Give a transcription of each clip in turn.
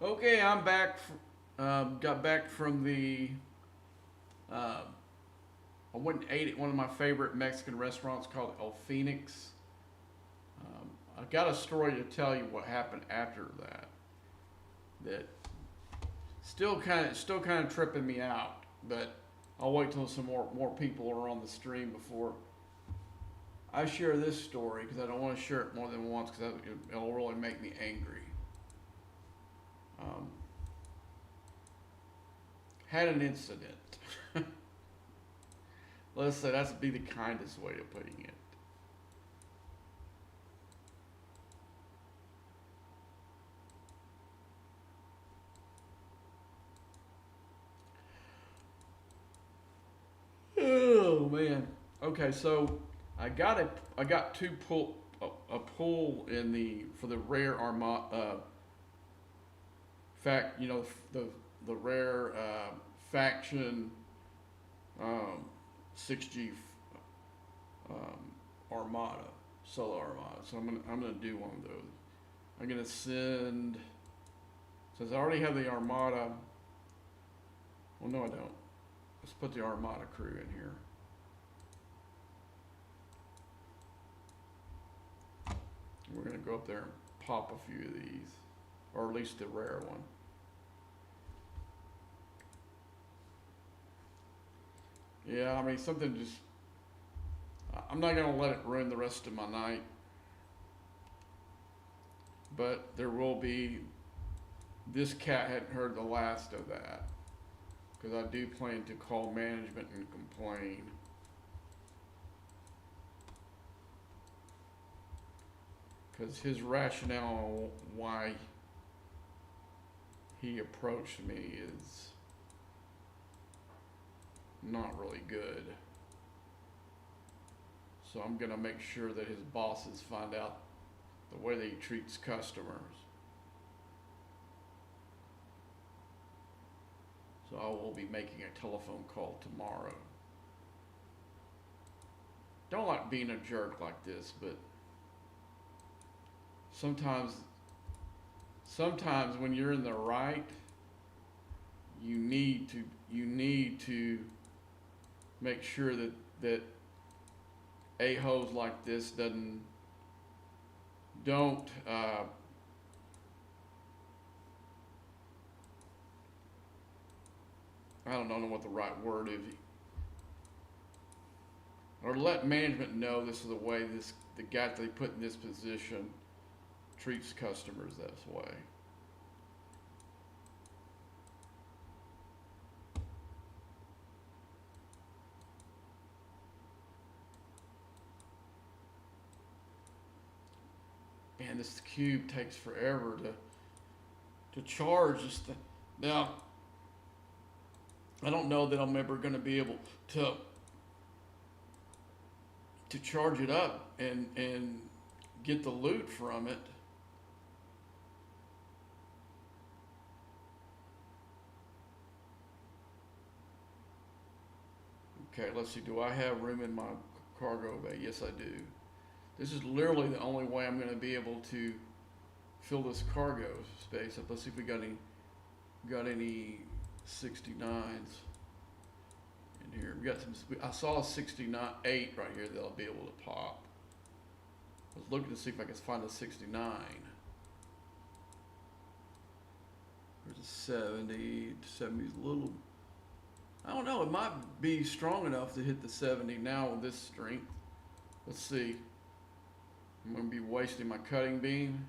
Okay, I'm back. Got back from the. Uh, I went and ate at one of my favorite Mexican restaurants called El Phoenix. I got a story to tell you what happened after that. That still kind of tripping me out, but I'll wait till some more people are on the stream before I share this story because I don't want to share it more than once because it'll really make me angry. Um, had an incident. Let's say that's be the kindest way of putting it. Oh man. Okay, so I got two pull a pull in the for the rare Armada fact the the rare faction um, 6G um, Armada solo Armada. So I'm gonna do one of those. I'm gonna send since I already have the Armada. Well, no, I don't. Let's put the Armada crew in here. We're gonna go up there and pop a few of these, or at least the rare one. Yeah, I mean something just. I'm not gonna let it ruin the rest of my night, but there will be. This cat hadn't heard the last of that because I do plan to call management and complain because his rationale why he approached me is not really good. So I'm gonna make sure that his bosses find out the way that he treats customers. So I will be making a telephone call tomorrow. Don't like being a jerk like this, but sometimes sometimes when you're in the right, you need to make sure that a-holes like this don't I don't know what the right word is, or let management know this is the way the guy they put in this position treats customers this way. Man, this cube takes forever to charge. Now, I don't know that I'm ever going to be able to to charge it up and get the loot from it. Okay, let's see. Do I have room in my cargo bay? Yes, I do. This is literally the only way I'm going to be able to fill this cargo space up. Let's see if we got any 69s in here. We got some. I saw a 69 8 right here that I'll be able to pop. I was looking to see if I could find a 69. There's a 70. 70's a little. I don't know. It might be strong enough to hit the 70 now with this strength. Let's see. I'm going to be wasting my cutting beam.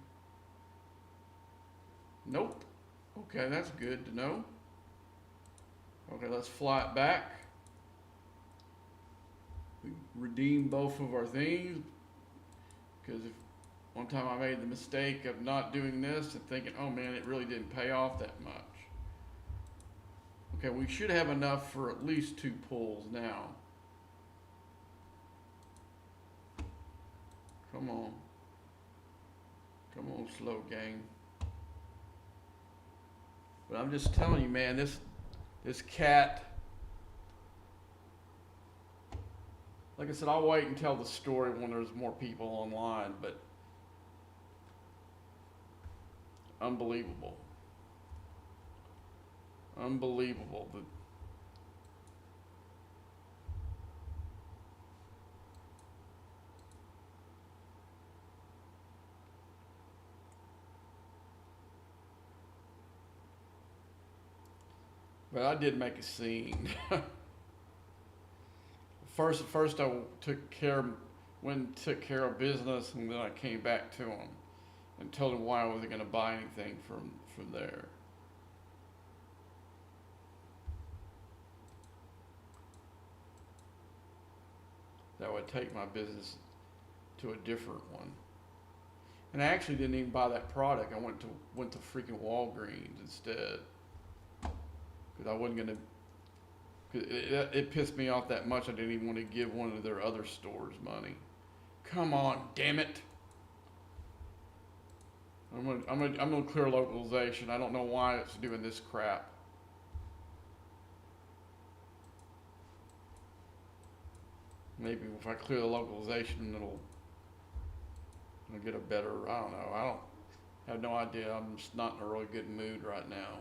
Nope. Okay, that's good to know. Okay, let's fly it back. We redeem both of our things because if one time I made the mistake of not doing this and thinking, oh man, it really didn't pay off that much. Okay, we should have enough for at least 2 pulls now. Come on. Come on, slow gang. But I'm just telling you, man, this cat. Like I said, I'll wait and tell the story when there's more people online, but unbelievable. Unbelievable. But I did make a scene. First I took care, went and took care of business, and then I came back to him and told him why I wasn't going to buy anything from there. That would take my business to a different one. And I actually didn't even buy that product. I went to freaking Walgreens instead because I wasn't gonna. Cause it pissed me off that much. I didn't even want to give one of their other stores money. Come on, damn it! I'm gonna clear localization. I don't know why it's doing this crap. Maybe if I clear the localization, I'll get a better. I don't know. I don't have no idea. I'm just not in a really good mood right now.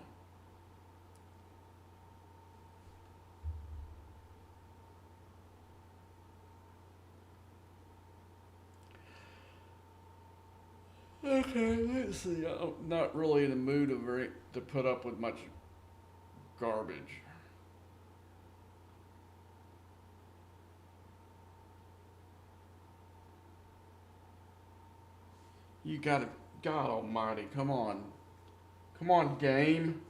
Okay, let's see. I'm not really in the mood to put up with much garbage. You gotta, God Almighty, come on, game.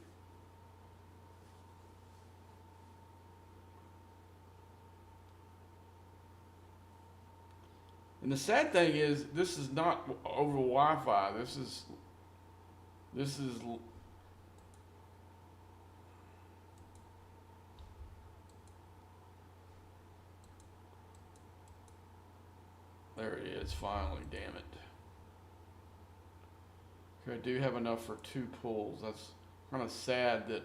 And the sad thing is, this is not over Wi-Fi. This is. There it is, finally. Damn it. Okay, I do have enough for 2 pulls. That's kind of sad that.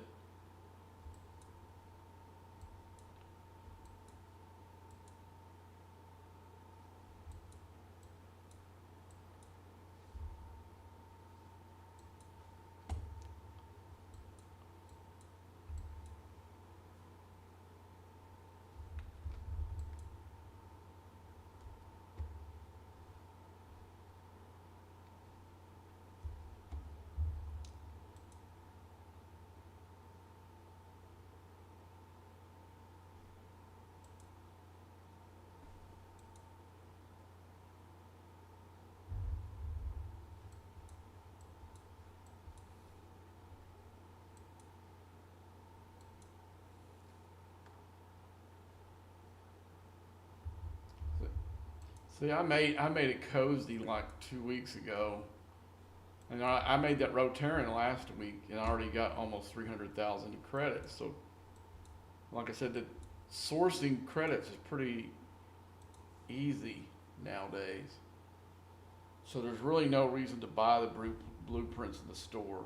See, I made it cozy like 2 weeks ago, and I made that Rotarian last week, and I already got almost 300,000 in credits. So, like I said, the sourcing credits is pretty easy nowadays. So there's really no reason to buy the blueprints in the store.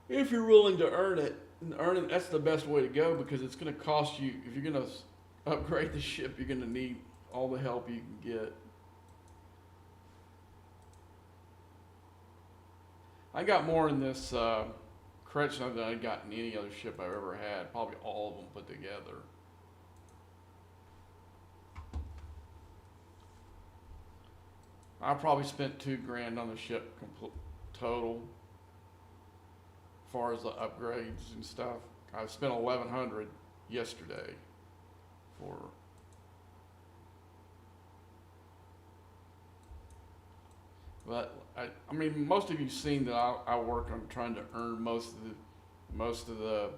If you're willing to earn it, that's the best way to go because it's going to cost you, if you're going to upgrade the ship, you're going to need all the help you can get. I got more in this Kretschmer than I got in any other ship I've ever had, probably all of them put together. I probably spent $2,000 on the ship total, as far as the upgrades and stuff. I spent 1,100 yesterday for. But I mean, most of you've seen that I work on trying to earn most of the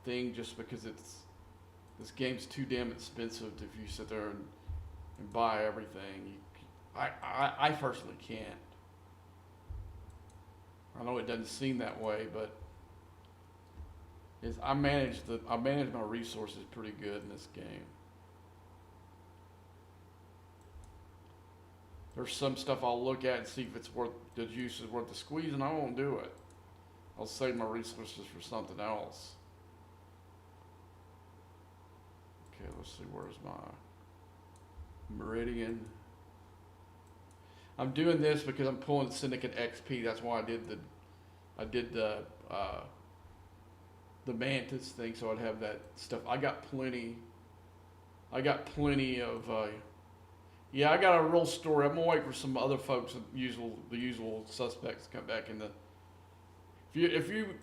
thing just because this game's too damn expensive if you sit there and buy everything. I personally can't. I know it doesn't seem that way, but I manage my resources pretty good in this game. There's some stuff I'll look at and see if it's worth the juice is worth the squeeze, and I won't do it. I'll save my resources for something else. Okay, let's see, where's my Meridian? I'm doing this because I'm pulling Syndicate XP. That's why I did I did the mantis thing, so I'd have that stuff. I got plenty. I got plenty of. Yeah, I got a real story. I'm gonna wait for some other folks, the usual suspects, to come back in the. If you've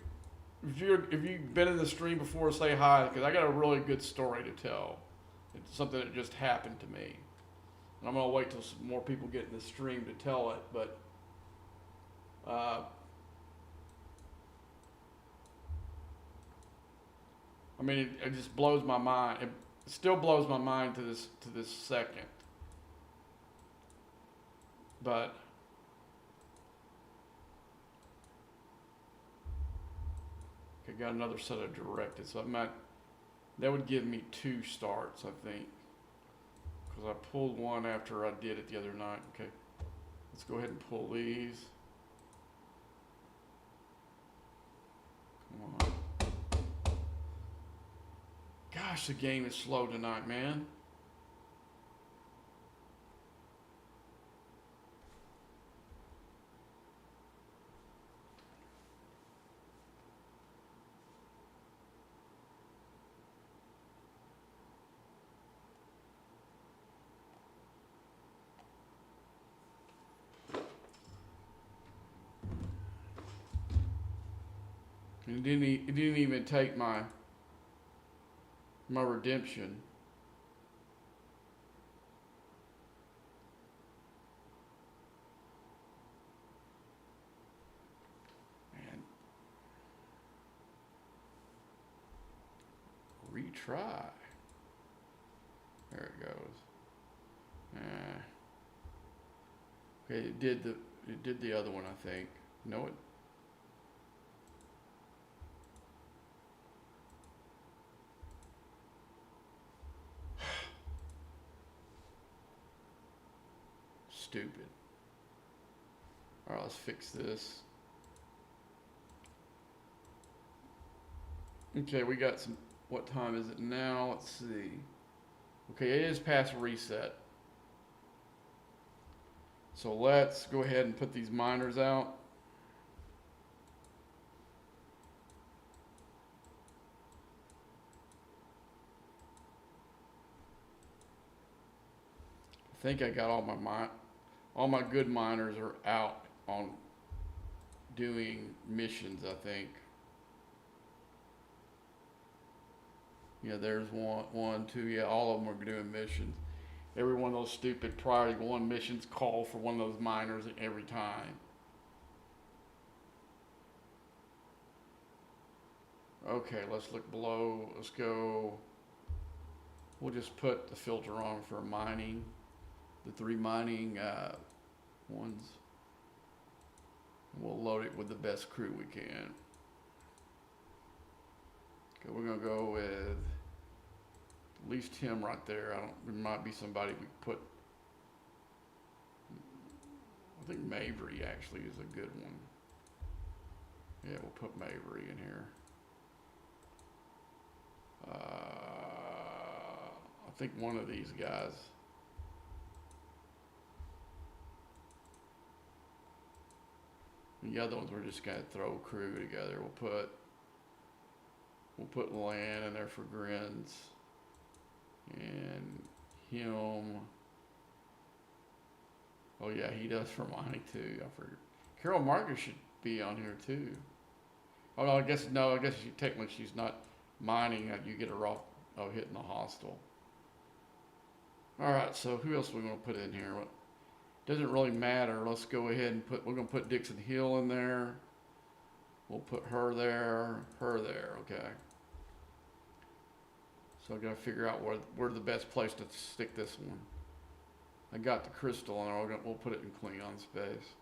been in the stream before, say hi, because I got a really good story to tell. It's something that just happened to me, and I'm gonna wait till some more people get in the stream to tell it. But I mean, it just blows my mind. It still blows my mind to this second. But I got another set of directed, so that would give me 2 starts, I think, because I pulled one after I did it the other night. Okay, let's go ahead and pull these. Come on. Gosh, the game is slow tonight, man. And it didn't even take my redemption. Man, retry. There it goes. Okay, it did the other one, I think. No, it. Stupid. All right, let's fix this. Okay, we got some. What time is it now? Let's see. Okay, it is past reset. So let's go ahead and put these miners out. I think I got all my good miners are out on doing missions, I think. Yeah, there's one, two, yeah, all of them are doing missions. Every one of those stupid priority 1 missions call for one of those miners every time. Okay, let's look below. Let's go. We'll just put the filter on for mining. The 3 mining ones. We'll load it with the best crew we can. Okay, we're gonna go with at least him right there. There might be somebody we put. I think Mabry actually is a good one. Yeah, we'll put Mabry in here. I think one of these guys. The other ones we're just gonna throw crew together. We'll put Lan in there for grins. And him. Oh yeah, he does for mining too. I forget. Carol Marcus should be on here too. Oh no, I guess technically she's not mining. You get her off hitting the hostile. All right, so who else are we gonna put in here? Doesn't really matter. Let's go ahead and we're gonna put Dixon Hill in there. We'll put her there, okay. So I gotta figure out where the best place to stick this one. I got the crystal in there. We'll put it in Klingon space.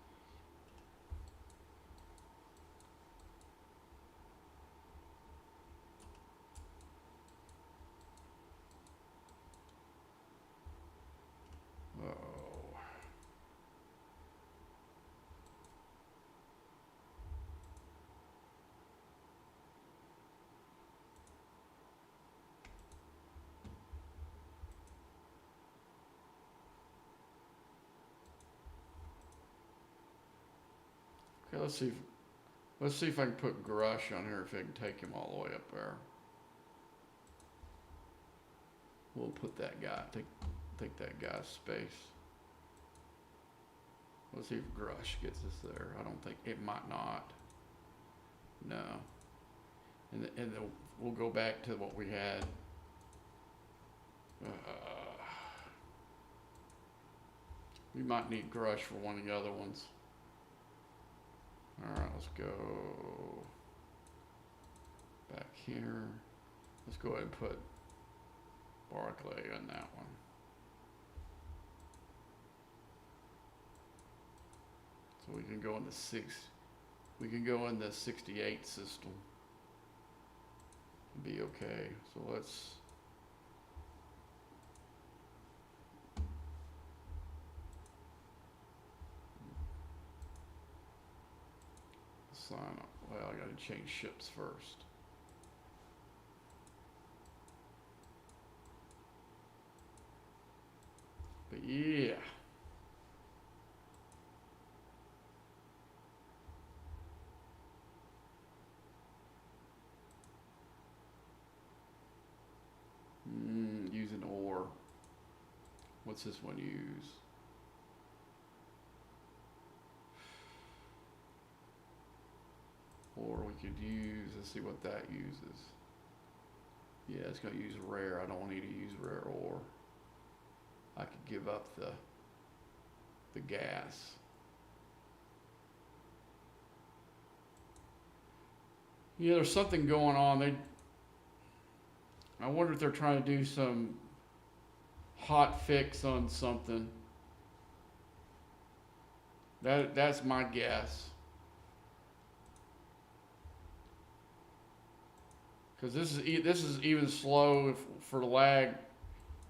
Okay, let's see. Let's see if I can put Grush on here, if I can take him all the way up there. We'll put that guy, take that guy's space. Let's see if Grush gets us there. I don't think, it might not. No. And then we'll go back to what we had. We might need Grush for one of the other ones. All right, let's go back here. Let's go ahead and put Barclay on that one. So we can go in the we can go in the 68 system and be okay. So let's sign up. Well, I gotta change ships first. But yeah. Use an ore. What's this one use? Or we could use, let's see what that uses. Yeah, it's gonna use rare. I don't need to use rare ore. I could give up the gas. Yeah, there's something going on. I wonder if they're trying to do some hot fix on something. That's my guess. Because this is even slow for lag,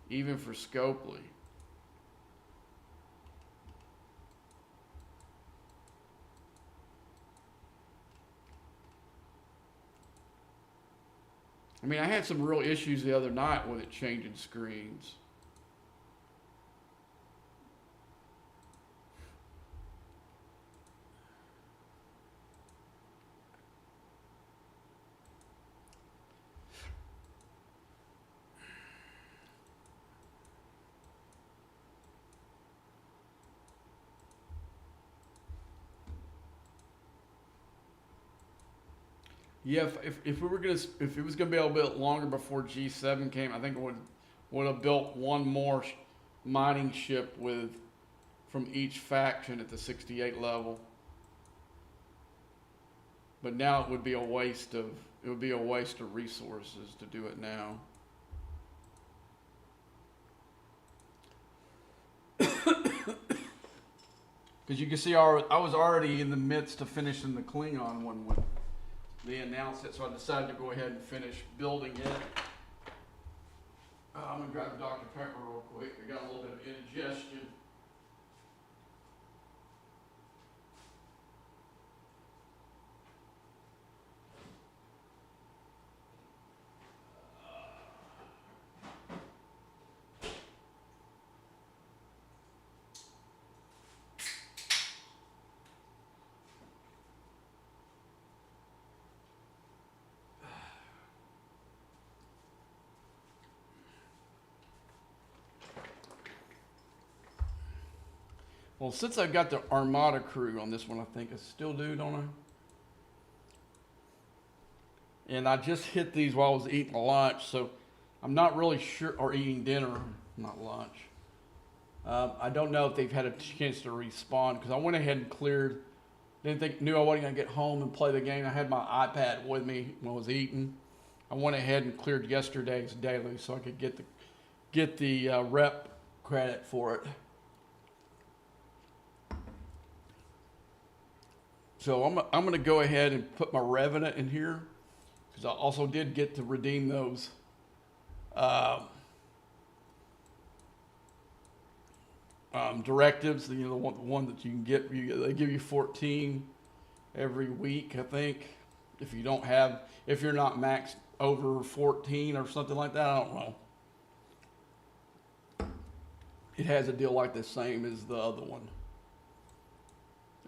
even for Scopely. I mean, I had some real issues the other night with it changing screens. Yeah, if we were gonna, if it was gonna be a bit longer before G7 came, I think it would have built one more mining ship from each faction at the 68 level. But now it would be a waste of resources to do it now. Because you can see I was already in the midst of finishing the Klingon one when they announced it, so I decided to go ahead and finish building it. I'm gonna grab a Dr. Pepper real quick. I got a little bit of indigestion. Well, since I've got the Armada crew on this one, I think I still do, don't I? And I just hit these while I was eating lunch, so I'm not really sure, or eating dinner, not lunch. I don't know if they've had a chance to respawn, because I went ahead and cleared. Knew I wasn't gonna get home and play the game. I had my iPad with me when I was eating. I went ahead and cleared yesterday's daily so I could get the rep credit for it. So I'm going to go ahead and put my Revenant in here, because I also did get to redeem those directives. You know, the one that you can get. They give you 14 every week, I think. If you're not maxed over 14 or something like that, I don't know. It has a deal like the same as the other one.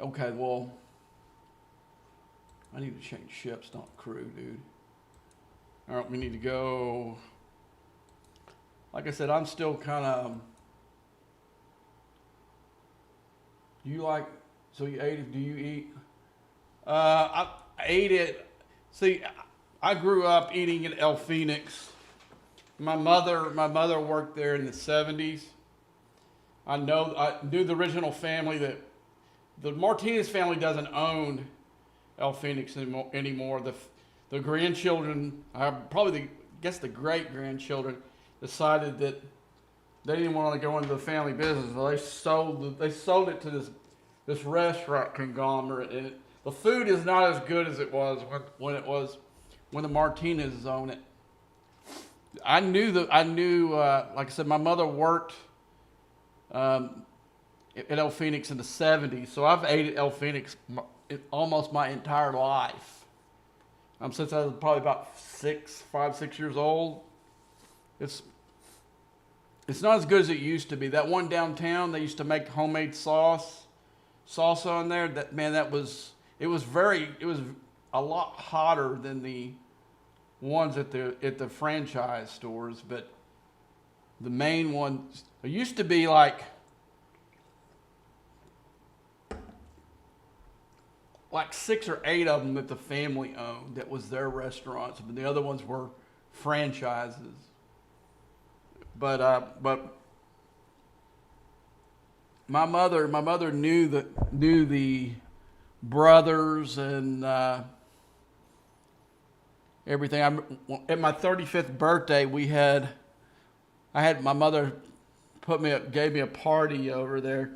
Okay, well, I need to change ships, not crew, dude. All right, we need to go. Like I said, I'm still kind of. You like? So you ate it? Do you eat? I ate it. See, I grew up eating at El Phoenix. My mother worked there in the '70s. I knew the original family. That the Martinez family doesn't own El Phoenix anymore. The grandchildren, guess the great grandchildren, decided that they didn't want to go into the family business. So they sold it to this restaurant conglomerate, and the food is not as good as it was when the Martinez's owned it. I knew, like I said, my mother worked at El Phoenix in the '70s, so I've ate at El Phoenix almost my entire life. Since I was probably about 5, 6 years old. It's not as good as it used to be. That one downtown, they used to make homemade salsa in there. It was a lot hotter than the ones at the franchise stores, but the main ones, there used to be like 6 or 8 of them that the family owned. That was their restaurants, but the other ones were franchises. But my mother knew the brothers and everything. At my 35th birthday, my mother gave me a party over there,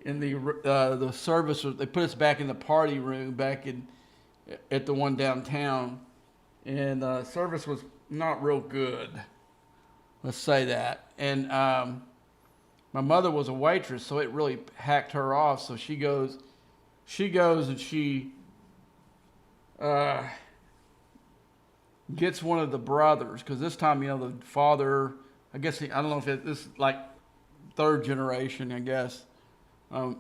the service was, they put us back in the party room at the one downtown, and service was not real good. Let's say that. And my mother was a waitress, so it really hacked her off. So she goes and she gets one of the brothers, because this time, the father, I guess I don't know if this is like 3rd generation, I guess,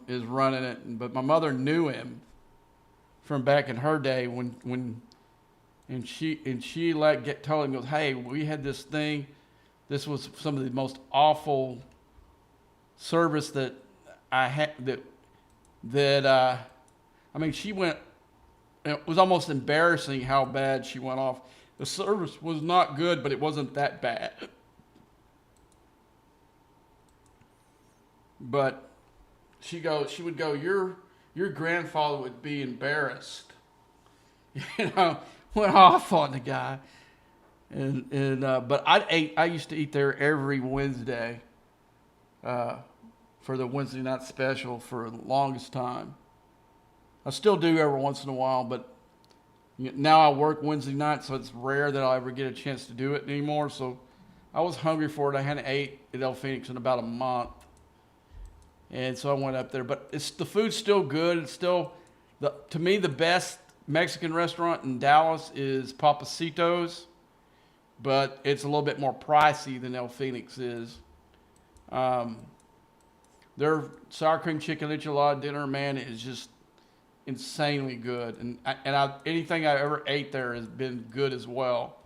is running it. But my mother knew him from back in her day and she told him, goes, hey, we had this thing. This was some of the most awful service that I had. She went. It was almost embarrassing how bad she went off. The service was not good, but it wasn't that bad. But she would go, your grandfather would be embarrassed. Went off on the guy. But I used to eat there every Wednesday for the Wednesday night special for the longest time. I still do every once in a while, but now I work Wednesday night, so it's rare that I'll ever get a chance to do it anymore. So I was hungry for it. I hadn't ate at El Phoenix in about a month, and so I went up there. But the food's still good. It's still to me the best Mexican restaurant in Dallas is Papacitos, but it's a little bit more pricey than El Phoenix is. Their sour cream chicken enchilada dinner, man, is just insanely good, and anything I ever ate there has been good as well.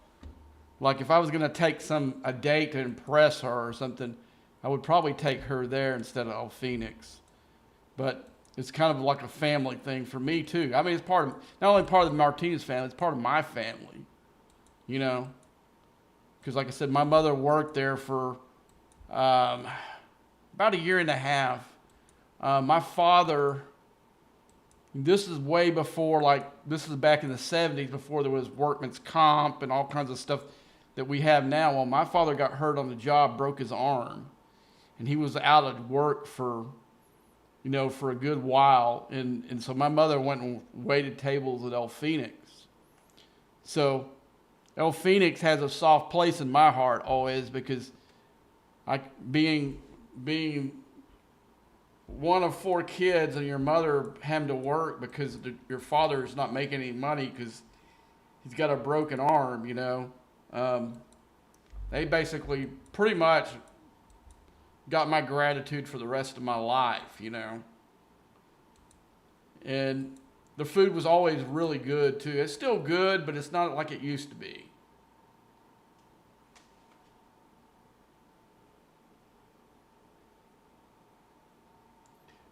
Like if I was gonna take a date to impress her or something, I would probably take her there instead of El Phoenix. But it's kind of like a family thing for me too. I mean, it's not only part of the Martinez family, it's part of my family, because like I said, my mother worked there for about a year and a half. My father, this is way before, this is back in the '70s, before there was workman's comp and all kinds of stuff that we have now. Well, my father got hurt on the job, broke his arm, and he was out of work for a good while. And so my mother went and waited tables at El Phoenix. So El Phoenix has a soft place in my heart always, because being one of 4 kids and your mother having to work because your father is not making any money because he's got a broken arm, they basically pretty much got my gratitude for the rest of my life, And the food was always really good too. It's still good, but it's not like it used to be.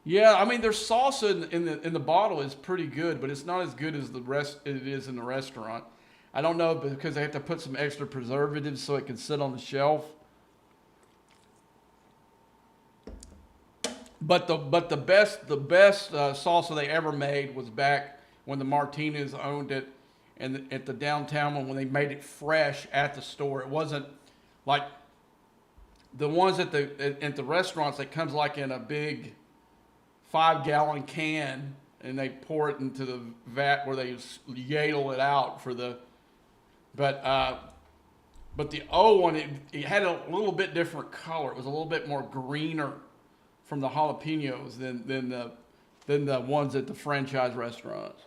Yeah, I mean, their salsa in the bottle is pretty good, but it's not as good as the rest it is in the restaurant. I don't know because they have to put some extra preservatives so it can sit on the shelf. But the best salsa they ever made was back when the Martinez owned it, and at the downtown one when they made it fresh at the store. It wasn't like the ones at the restaurants that comes like in a big 5 gallon can, and they pour it into the vat where they ladle it out for the. But but the O one, it had a little bit different color. It was a little bit more greener from the jalapenos than the ones at the franchise restaurants.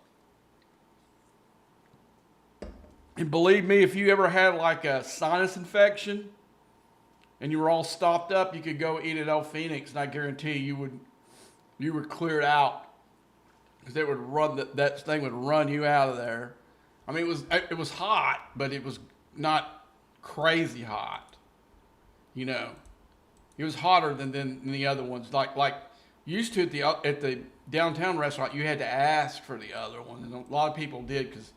And believe me, if you ever had like a sinus infection and you were all stopped up, you could go eat at El Phoenix, and I guarantee you would clear it out because it would run that thing would run you out of there. I mean, it was hot, but it was not crazy hot. You know, it was hotter than the other ones. Like used to at the downtown restaurant, you had to ask for the other one, and a lot of people did because.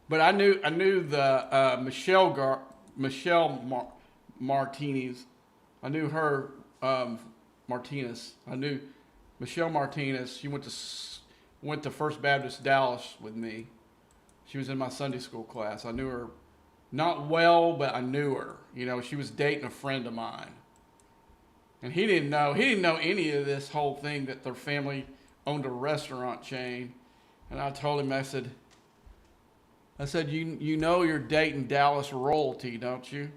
But I knew the Michelle Martinez. I knew her Martinez. I knew Michelle Martinez. She went to First Baptist Dallas with me. She was in my Sunday school class. I knew her not well, but I knew her. You know, she was dating a friend of mine. And he didn't know any of this whole thing that their family owned a restaurant chain. And I told him, I said, you know you're dating Dallas royalty, don't you?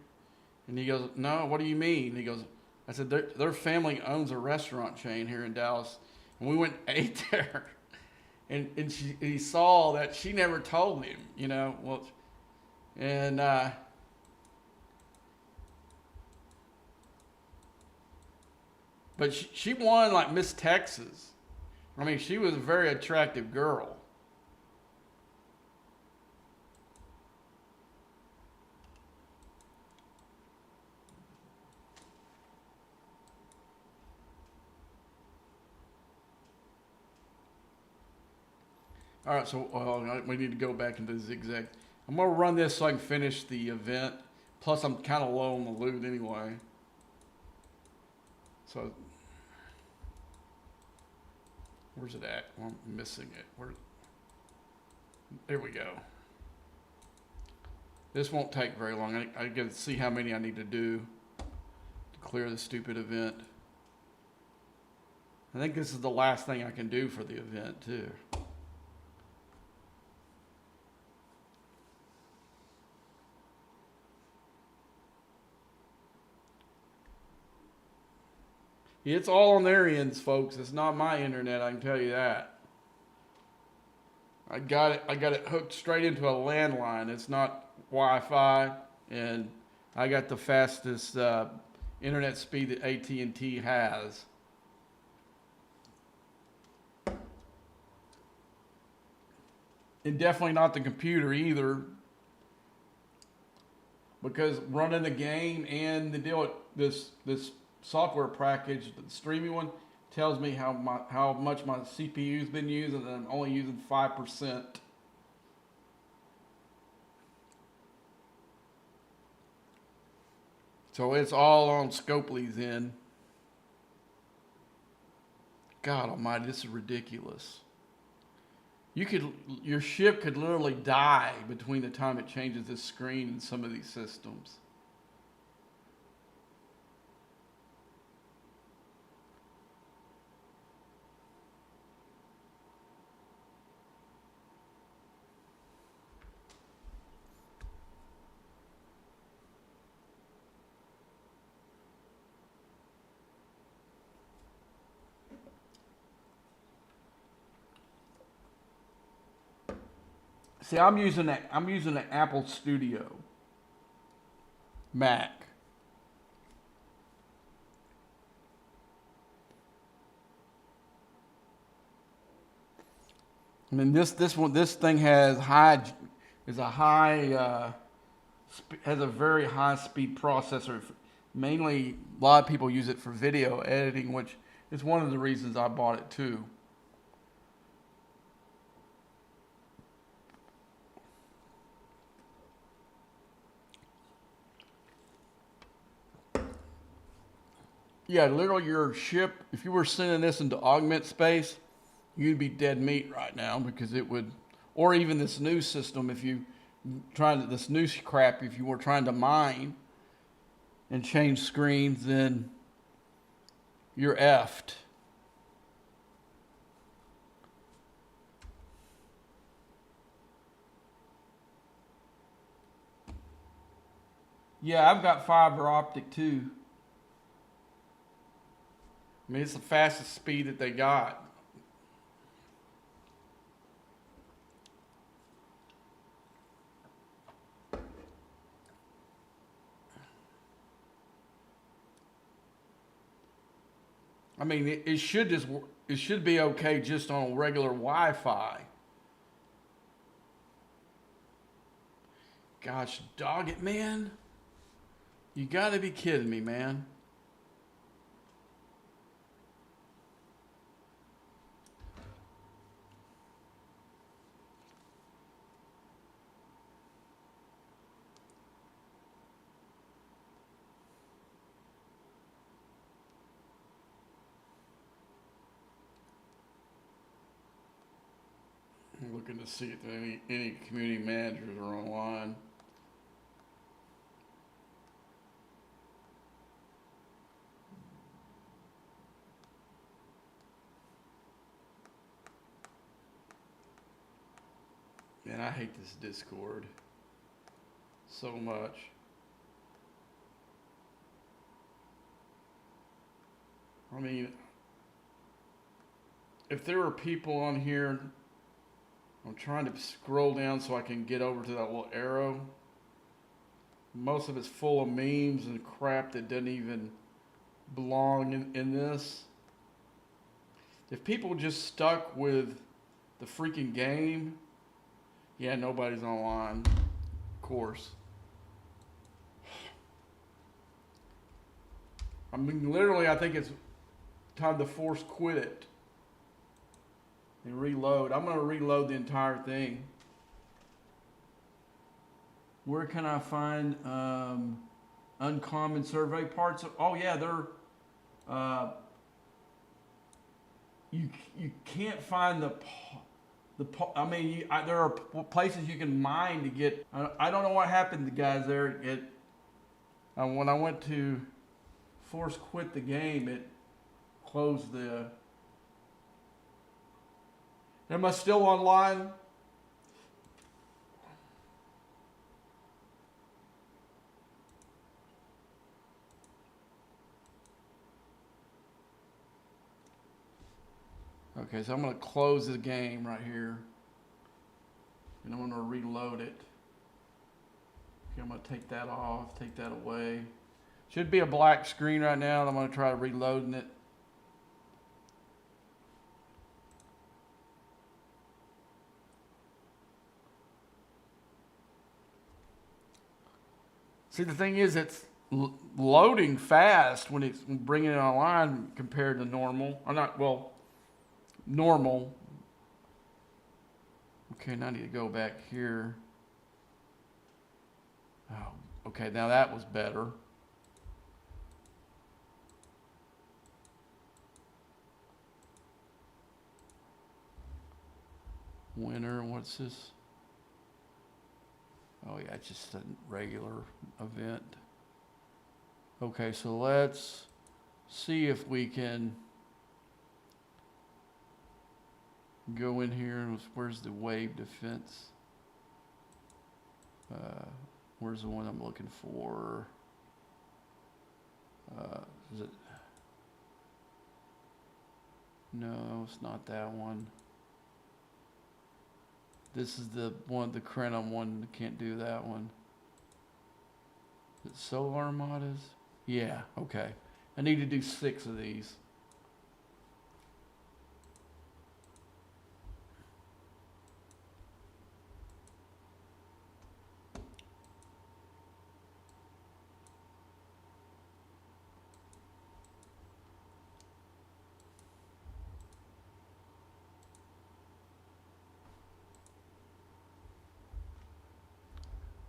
And he goes, no, what do you mean? He goes, I said, their family owns a restaurant chain here in Dallas. And we went and ate there. And he saw that she never told him, you know. Well, and but she won like Miss Texas. I mean, she was a very attractive girl. All right, so we need to go back into the zigzag. I'm gonna run this so I can finish the event. Plus, I'm kind of low on the loot anyway. So, where's it at? Well, I'm missing it. There we go. This won't take very long. I got to see how many I need to do to clear the stupid event. I think this is the last thing I can do for the event too. It's all on their ends, folks. It's not my internet, I can tell you that. I got it hooked straight into a landline. It's not Wi-Fi, and I got the fastest internet speed that AT&T has. And definitely not the computer either, because running the game and the deal with this software package, the streaming one, tells me how much my CPU's been using, and I'm only using 5%. So it's all on Scopely's end. God Almighty, this is ridiculous. Your ship could literally die between the time it changes the screen in some of these systems. See, I'm using the Apple Studio. Mac. I mean, this thing has has a very high speed processor. Mainly, a lot of people use it for video editing, which is one of the reasons I bought it too. Yeah, literally your chip, if you were sending this into augment space, you'd be dead meat right now because it would, or even this new system, if you this new crap, if you were trying to mine and change screens, then you're effed. Yeah, I've got fiber optic too. I mean, it's the fastest speed that they got. I mean, it should be okay just on regular Wi-Fi. Gosh, dog it, man! You got to be kidding me, man! I'm looking to see if any community managers are online. Man, I hate this Discord so much. I mean, if there were people on here, I'm trying to scroll down so I can get over to that little arrow. Most of it's full of memes and crap that doesn't even belong in this. If people just stuck with the freaking game, yeah, nobody's online, of course. I mean, literally, I think it's time to force quit it and reload. I'm going to reload the entire thing. Where can I find uncommon survey parts? Oh yeah, they're you can't find I mean, there are places you can mine to get. I don't know what happened to guys there. When I went to force quit the game, it closed the. Am I still online? Okay, so I'm going to close the game right here. And I'm going to reload it. Okay, I'm going to take that off, take that away. Should be a black screen right now, and I'm going to try reloading it. See, the thing is, it's loading fast when it's bringing it online compared to normal. I'm not, well, normal. Okay, now I need to go back here. Oh, okay, now that was better. Winner, what's this? Oh yeah, it's just a regular event. Okay, so let's see if we can go in here. Where's the wave defense? Where's the one I'm looking for? Is it? No, it's not that one. This is the one, the Crenum one. Can't do that one. Solar Armadas? Yeah, okay. I need to do 6 of these.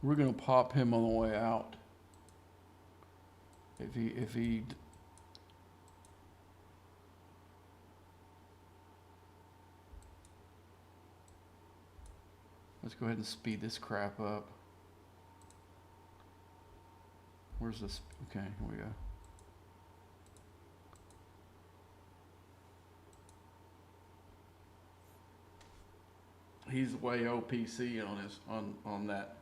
We're gonna pop him on the way out. If he let's go ahead and speed this crap up. Where's this? Okay, here we go. He's way OPC on his on that.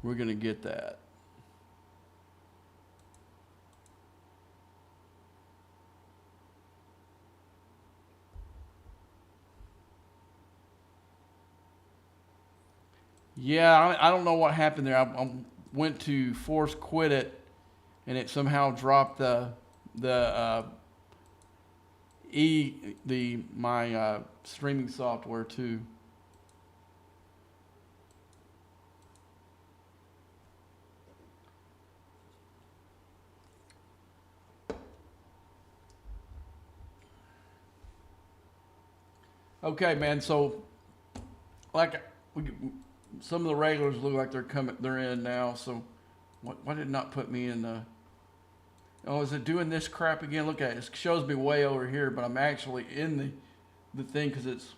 We're gonna get that. Yeah, I don't know what happened there. I went to force quit it, and it somehow dropped the my streaming software too. Okay, man. So, like, some of the regulars look like they're in now. So, why did it not put me in the? Oh, is it doing this crap again? Look at it. It shows me way over here, but I'm actually in the thing because it's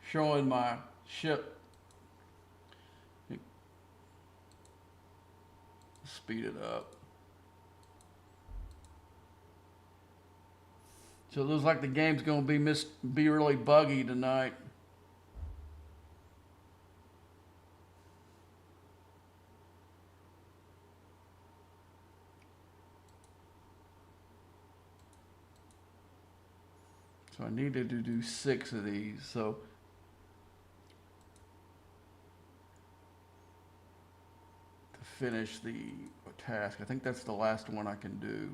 showing my ship. Speed it up. So it looks like the game's gonna be really buggy tonight. So I needed to do 6 of these. So to finish the task, I think that's the last one I can do.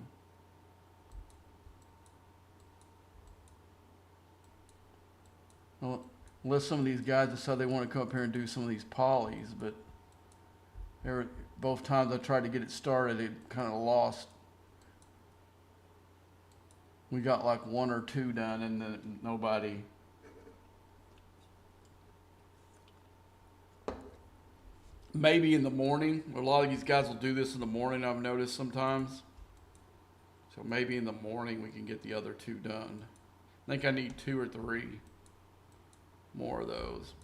Well, unless some of these guys decide they want to come up here and do some of these polys, but both times I tried to get it started, it kind of lost. We got like 1 or 2 done, and then nobody. Maybe in the morning. A lot of these guys will do this in the morning, I've noticed sometimes. So maybe in the morning we can get the other 2 done. I think I need 2 or 3 more of those.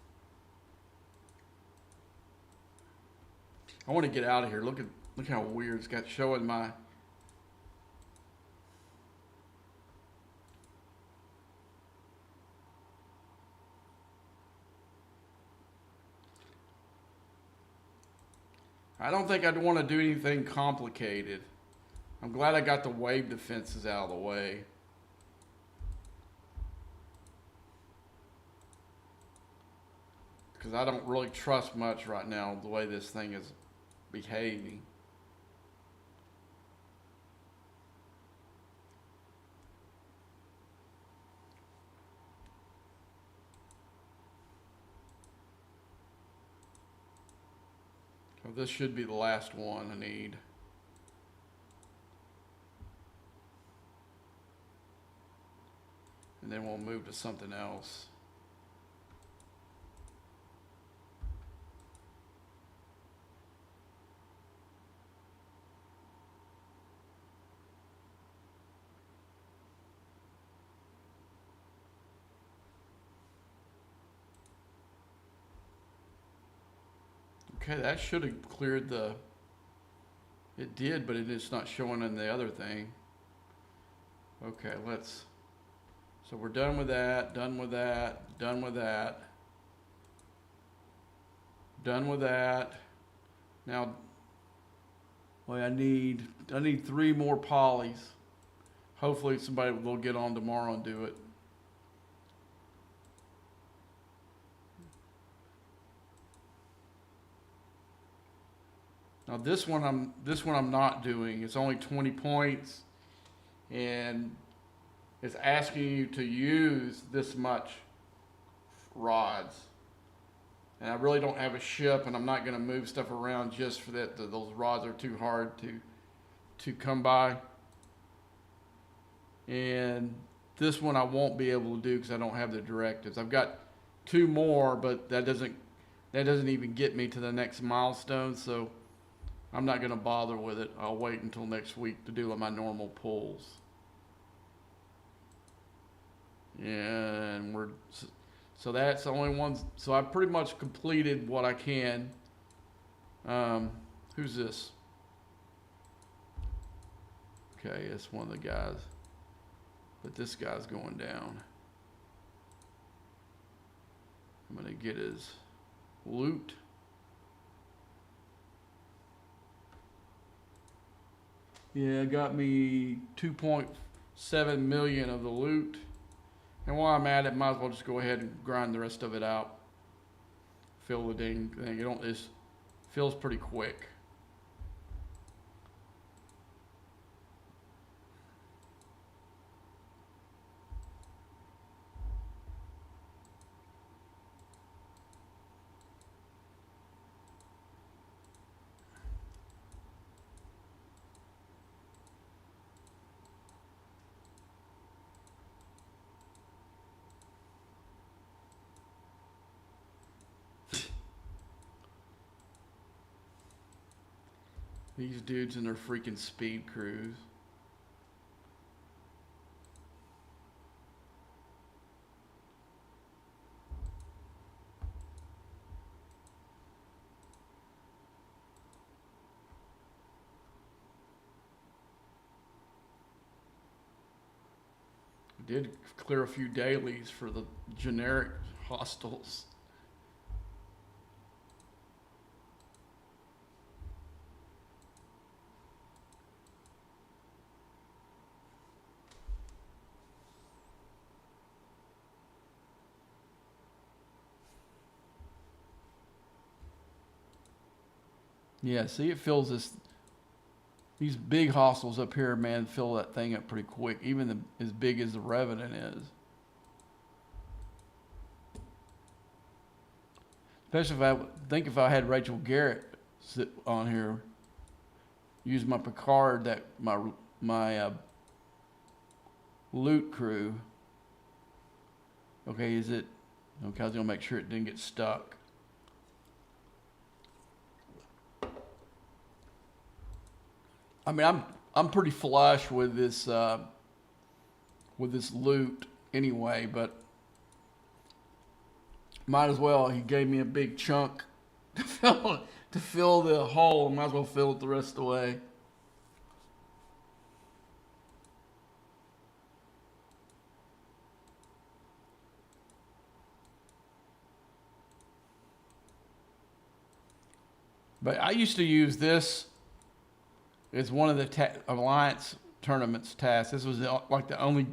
I want to get out of here. Look how weird it's got showing my. I don't think I'd want to do anything complicated. I'm glad I got the wave defenses out of the way. Because I don't really trust much right now the way this thing is behaving. So this should be the last one I need. And then we'll move to something else. Okay, that should have cleared the. It did, but it's not showing in the other thing. Okay, let's. So we're done with that, done with that, done with that, done with that. Now, well, I need 3 more polys. Hopefully somebody will get on tomorrow and do it. Now this one I'm not doing. It's only 20 points, and it's asking you to use this much rods. And I really don't have a ship, and I'm not going to move stuff around just for that. Those rods are too hard to come by. And this one I won't be able to do because I don't have the directives. I've got 2 more, but that doesn't even get me to the next milestone. So I'm not going to bother with it. I'll wait until next week to do my normal pulls. And so that's the only ones. So I've pretty much completed what I can. Who's this? Okay, it's one of the guys. But this guy's going down. I'm going to get his loot. Yeah, got me 2.7 million of the loot. And while I'm at it, might as well just go ahead and grind the rest of it out. Fill the dang thing. It feels pretty quick. These dudes in their freaking speed cruise. I did clear a few dailies for the generic hostiles. Yeah, see, it fills these big hostels up here, man, fill that thing up pretty quick, even as big as the Revenant is. Especially if I had Rachel Garrett sit on here, use my Picard, my loot crew. Okay, okay, I was gonna make sure it didn't get stuck. I mean, I'm pretty flush with this loot anyway, but might as well. He gave me a big chunk to fill the hole. Might as well fill it the rest of the way. But I used to use this as one of the Alliance tournaments tasks. This was like the only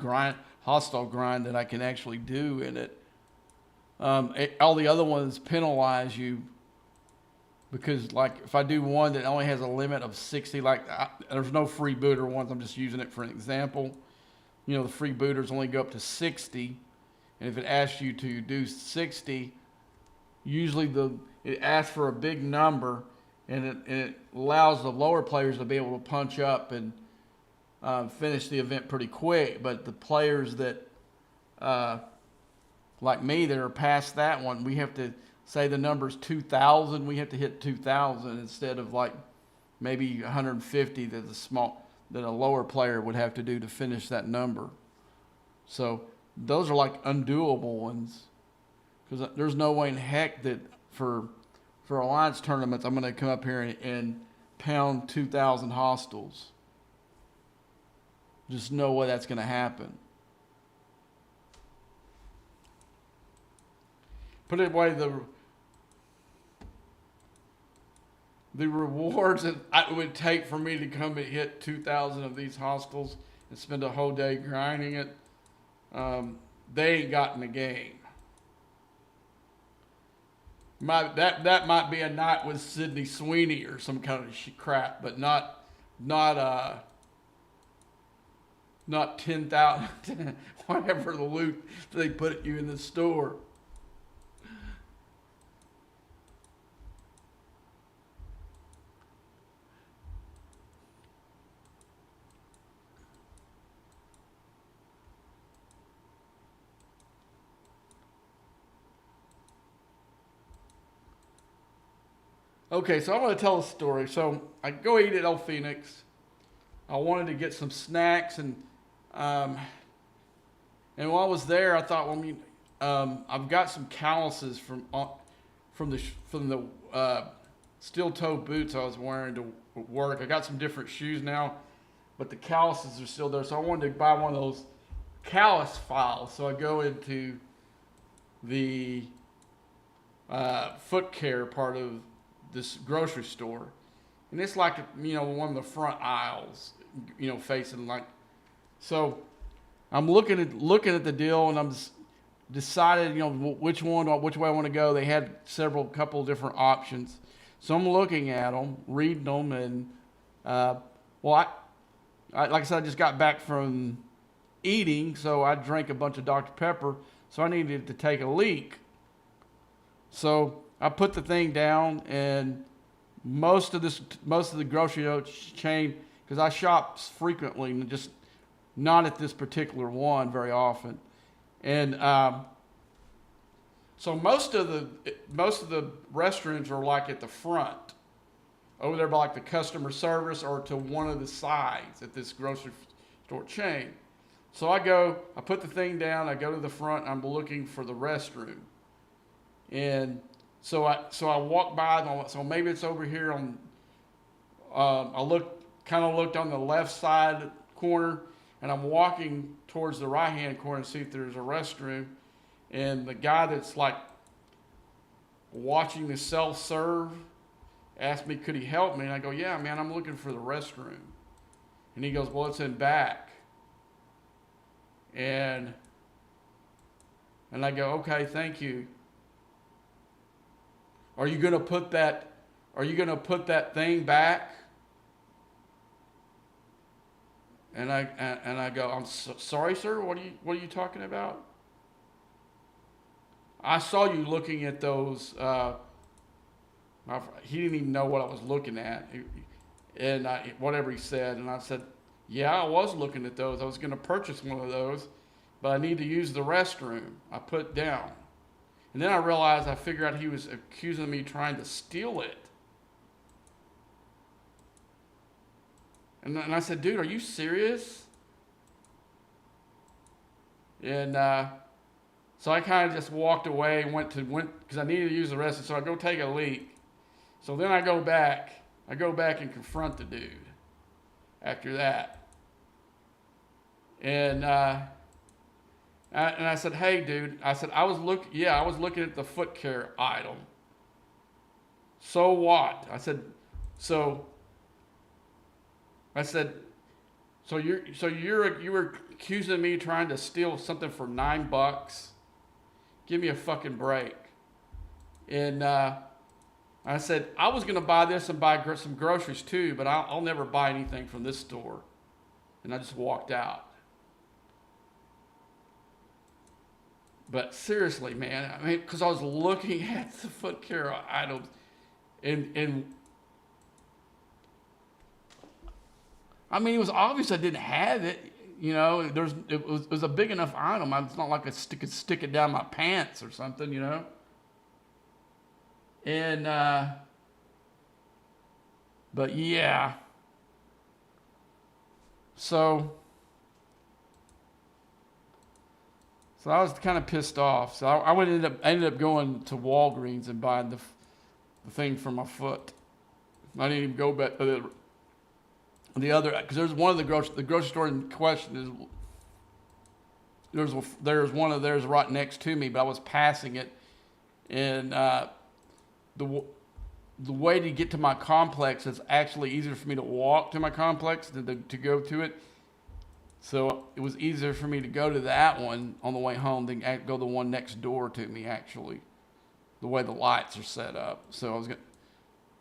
hostile grind that I can actually do in it. All the other ones penalize you because, like, if I do one that only has a limit of 60, there's no freebooter ones. I'm just using it for an example. You know, the freebooters only go up to 60, and if it asks you to do 60, usually it asks for a big number, and it allows the lower players to be able to punch up and finish the event pretty quick. But the players that, like me, that are past that one, we have to say the number's 2,000. We have to hit 2,000 instead of like maybe 150 that a lower player would have to do to finish that number. So those are like undoable ones, because there's no way in heck that for Alliance tournaments I'm going to come up here and pound 2,000 hostiles. Just no way that's going to happen. Put it away, the rewards that it would take for me to come and hit 2,000 of these hostiles and spend a whole day grinding it, they ain't got in the game. That might be a night with Sydney Sweeney or some kind of crap, but not not 10,000 whatever the loot they put you in the store. Okay, so I'm going to tell a story. So I go eat at El Phoenix. I wanted to get some snacks, um, and while I was there, I thought, well, I mean, I've got some calluses from the steel toe boots I was wearing to work. I got some different shoes now, but the calluses are still there. So I wanted to buy one of those callus files. So I go into the foot care part of this grocery store, and it's like, one of the front aisles, facing like. So I'm looking at the deal, and I'm decided, which way I want to go. They had couple different options, so I'm looking at them, reading them, and well, like I said, I just got back from eating, so I drank a bunch of Dr. Pepper, so I needed to take a leak. So I put the thing down, and most of the grocery chain, because I shop frequently, and just not at this particular one very often, and so most of the restrooms are like at the front, over there by like the customer service, or to one of the sides at this grocery store chain. So I put the thing down, I go to the front, I'm looking for the restroom, and so I walk by, so maybe it's over here on. I looked on the left side corner, and I'm walking towards the right hand corner to see if there's a restroom. And the guy that's like watching the self serve asked me, could he help me? And I go, yeah, man, I'm looking for the restroom. And he goes, well, it's in back. And I go, okay, thank you. Are you gonna put that thing back? And I go, I'm sorry, sir. What are you talking about? I saw you looking at those. He didn't even know what I was looking at, and whatever he said. And I said, yeah, I was looking at those. I was going to purchase one of those, but I need to use the restroom. I put it down. And then I figured out he was accusing me of trying to steal it. And I said, dude, are you serious? And so I kind of just walked away and went because I needed to use the restroom. So I go take a leak. So then I go back and confront the dude after that. And I said, hey, dude, I said, I was looking at the foot care item. So what? I said, so you were accusing me of trying to steal something for $9? Give me a fucking break. And I said, I was going to buy this and buy some groceries too, but I'll never buy anything from this store. And I just walked out. But seriously, man, I mean, because I was looking at the foot care items, and I mean, it was obvious I didn't have it. It was a big enough item. It's not like I could stick it down my pants or something, And but yeah. So I was kind of pissed off. So I ended up going to Walgreens and buying the thing for my foot. I didn't even go back to the other, because there's one of the grocery store in question is there's one of theirs right next to me, but I was passing it, and the way to get to my complex is actually easier for me to walk to my complex than to go to it. So it was easier for me to go to that one on the way home than go the one next door to me, actually. the way the lights are set up. So I was gonna,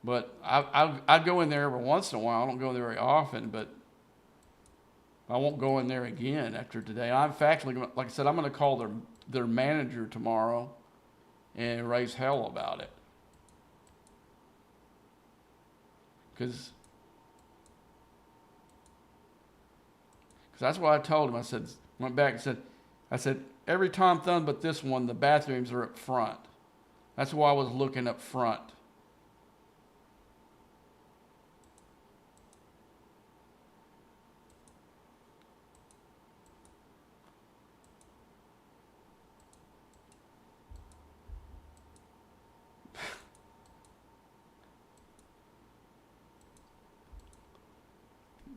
but I'd go in there every once in a while. I don't go there very often, but I won't go in there again after today. I'm actually, like I said, I'm going to call their manager tomorrow and raise hell about it. Because that's what I told him. I said, went back and said, every Tom Thumb but this one, the bathrooms are up front. That's why I was looking up front.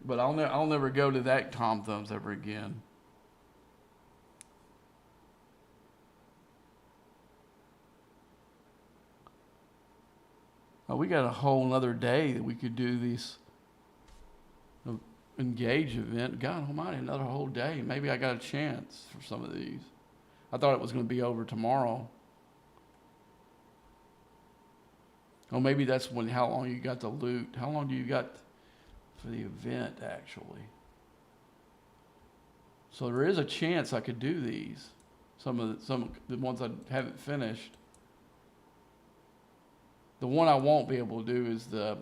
But I'll never go to that Tom Thumbs ever again. Oh, we got a whole another day that we could do these engage event. God almighty, another whole day. Maybe I got a chance for some of these. I thought it was going to be over tomorrow. Oh, maybe that's how long you got to loot. How long do you got for the event, actually? So there is a chance I could do these. Some of the ones I haven't finished. The one I won't be able to do is the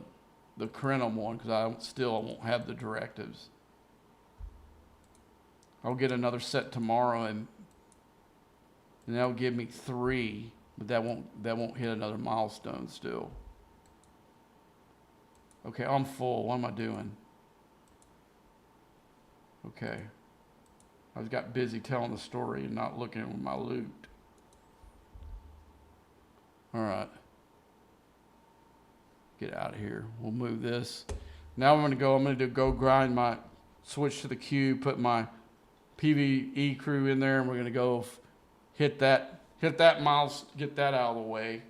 Crenum one, because I won't have the directives. I'll get another set tomorrow, and that'll give me 3, but that won't hit another milestone still. Okay, I'm full. What am I doing? Okay. I got busy telling the story and not looking at my loot. All right. Get out of here. We'll move this. Now I'm going to go grind switch to the cube, put my PvE crew in there, and we're going to go hit that miles, get that out of the way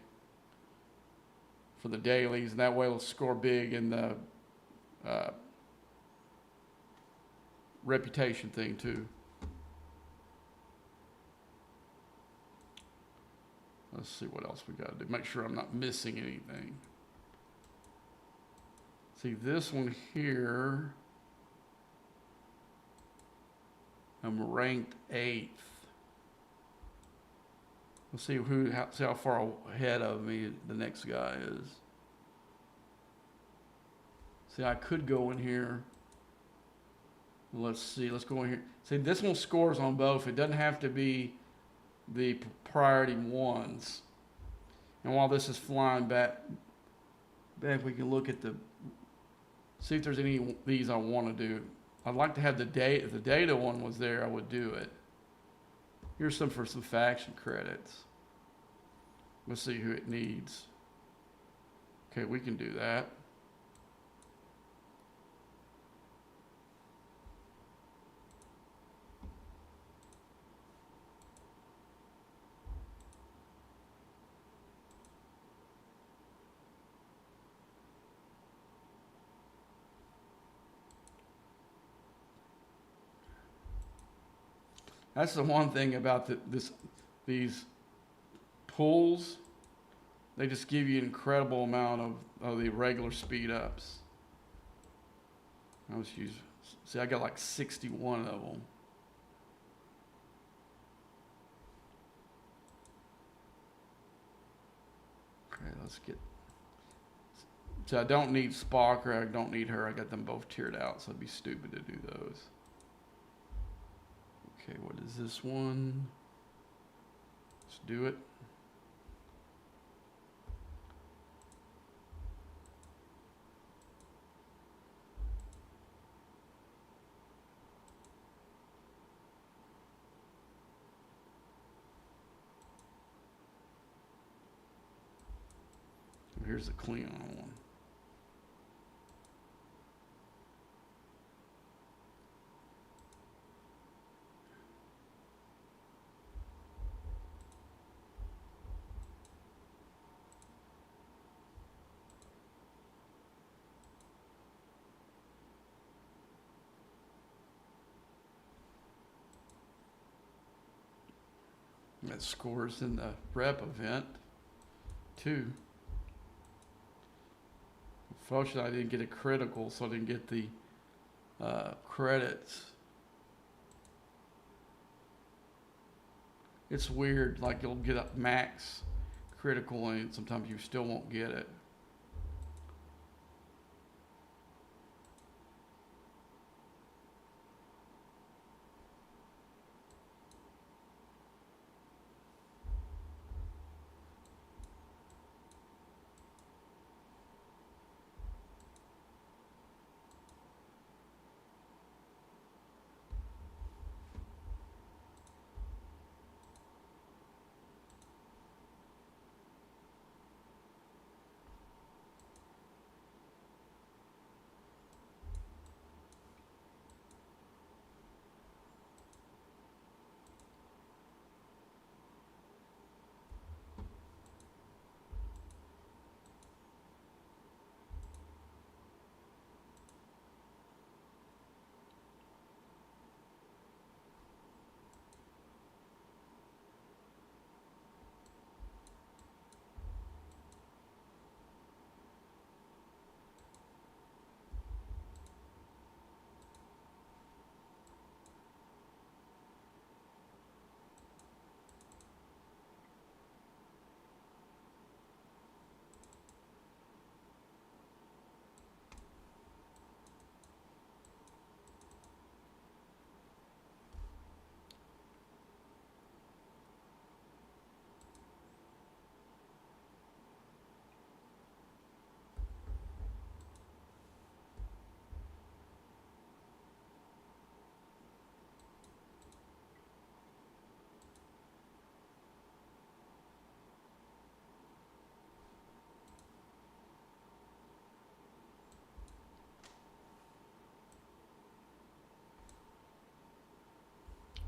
for the dailies, and that way it'll score big in the reputation thing too. Let's see what else we got to do. Make sure I'm not missing anything. See this one here, I'm ranked 8th. We'll see how far ahead of me the next guy is. See, I could go in here. Let's see, let's go in here. See, this one scores on both. It doesn't have to be the priority ones. And while this is flying back we can look at see if there's any of these I want to do. I'd like to have the data. If the data one was there, I would do it. Here's some for some faction credits. Let's see who it needs. Okay, we can do that. That's the one thing about these pulls. They just give you an incredible amount of the regular speed ups. See, I got like 61 of them. Okay, let's get. So I don't need Spock or I don't need her. I got them both tiered out, so it'd be stupid to do those. Okay, what is this one? Let's do it. Here's the Cleon one. That scores in the rep event. 2. Unfortunately, I didn't get a critical, so I didn't get the credits. It's weird, like you'll get a max critical and sometimes you still won't get it.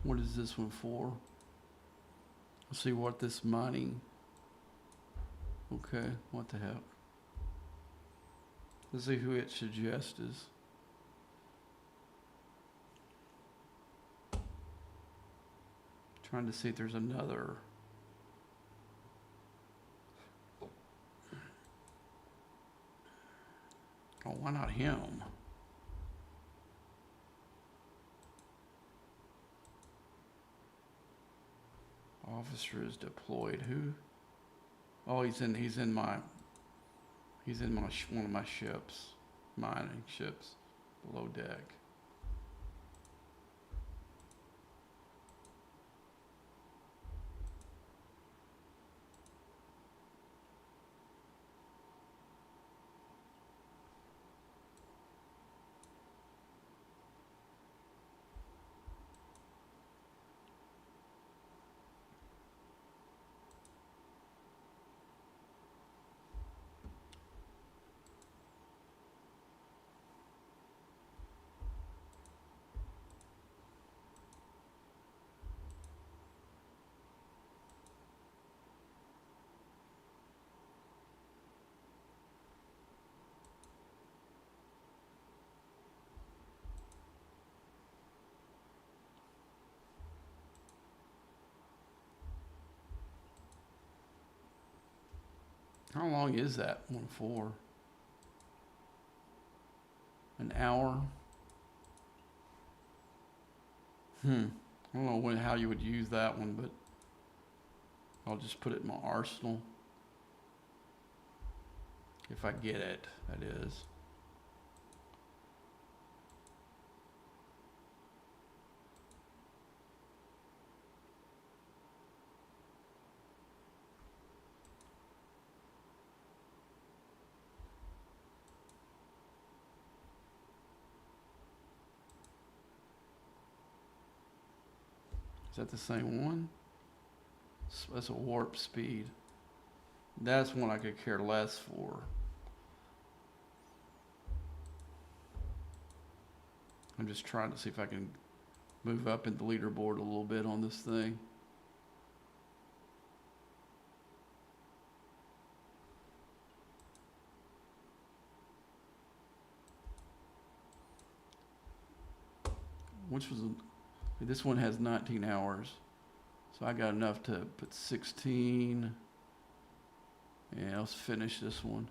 What is this one for? Let's see what this mining. Okay, what the heck? Let's see who it suggests is. Trying to see if there's another. Oh, why not him? Officer is deployed. Who? Oh, he's in my one of my ships, mining ships, below deck. How long is that one for? An hour? I don't know how you would use that one, but I'll just put it in my arsenal. If I get it, that is. Is that the same one? That's a warp speed. That's one I could care less for. I'm just trying to see if I can move up in the leaderboard a little bit on this thing. Which was this one has 19 hours. So I got enough to put 16. Yeah, let's finish this one.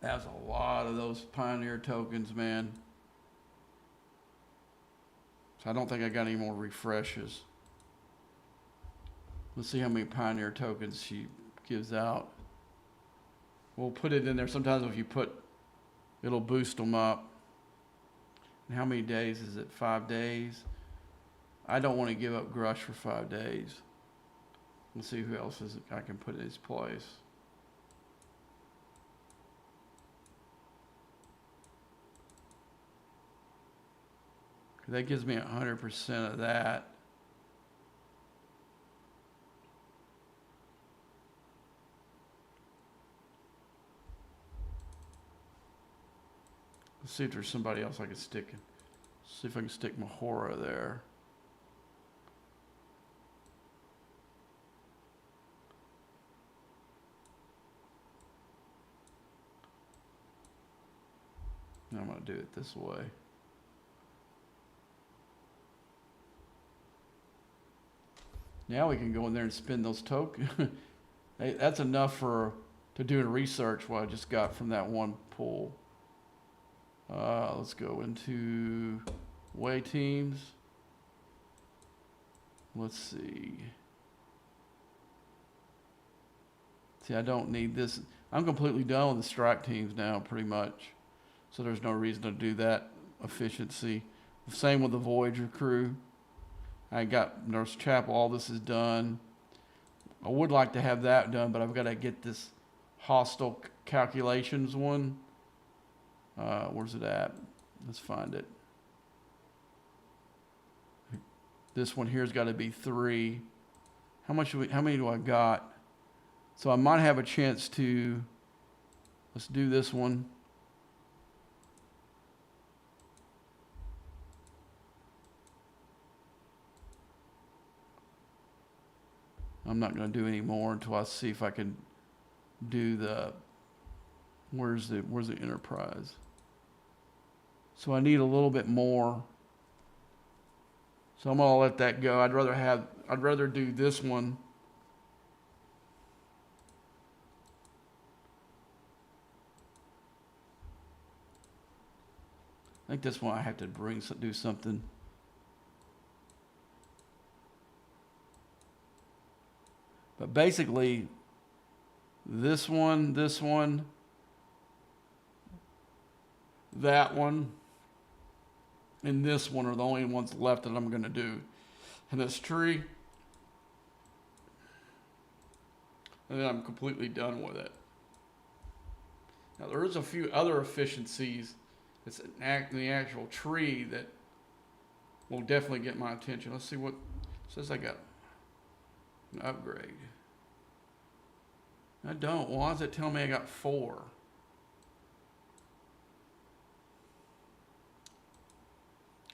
That's a lot of those Pioneer tokens, man. So I don't think I got any more refreshes. Let's see how many Pioneer tokens she gives out. We'll put it in there. Sometimes if you put, it'll boost them up. And how many days is it? 5 days? I don't want to give up Grush for 5 days. Let's see who else I can put in his place. That gives me 100% of that. Let's see if there's somebody else I can stick in. See if I can stick Mahora there. I'm going to do it this way. Now we can go in there and spend those tokens. Hey, that's enough to do research what I just got from that one pool. Let's go into way teams. Let's see. See, I don't need this. I'm completely done with the strike teams now, pretty much. So there's no reason to do that efficiency. Same with the Voyager crew. I got Nurse Chapel, all this is done. I would like to have that done, but I've got to get this hostile calculations one. Where's it at? Let's find it. This one here's got to be 3. How many do I got? So I might have a chance to, let's do this one. I'm not going to do any more until I see if I can do the, where's the Enterprise? So I need a little bit more. So I'm going to let that go. I'd rather do this one. I think this one I have to do something. But basically, this one, that one, and this one are the only ones left that I'm going to do. And this tree, and then I'm completely done with it. Now there is a few other efficiencies that's in the actual tree that will definitely get my attention. Let's see what it says. I got an upgrade. I don't. Why does it tell me I got 4?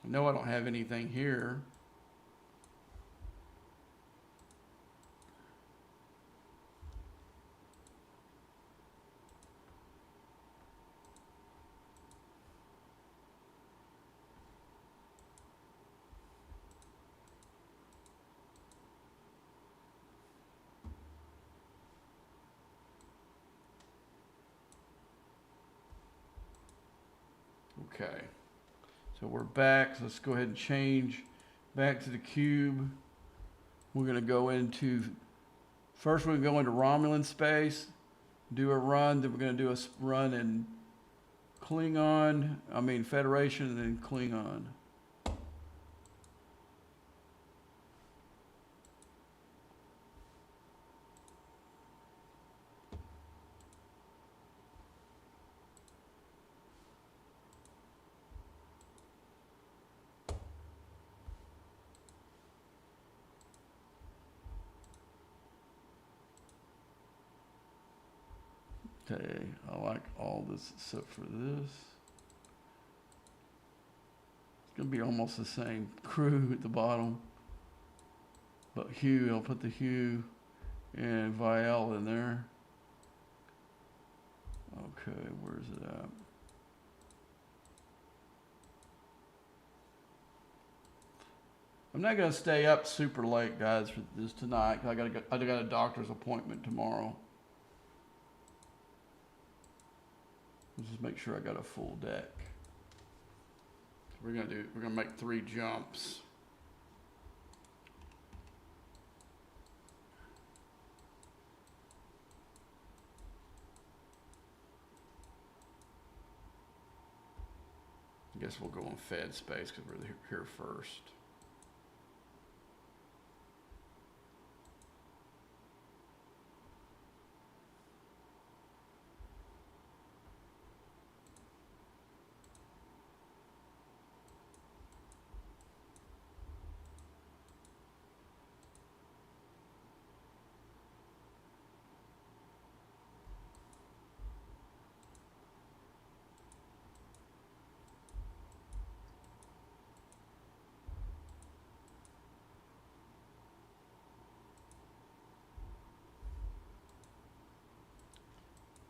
I know I don't have anything here. Okay, so we're back. So let's go ahead and change back to the cube. We're going to go into, first we're going to go into Romulan space, do a run, then we're going to do a run in Federation, and then Klingon. Okay, I like all this except for this. It's going to be almost the same crew at the bottom. But Hugh, I'll put the Hugh and Vial in there. Okay, where's it at? I'm not gonna stay up super late, guys, for this tonight. 'Cause I got a doctor's appointment tomorrow. Let's just make sure I got a full deck. We're gonna make 3 jumps. I guess we'll go on Fed space because we're here first.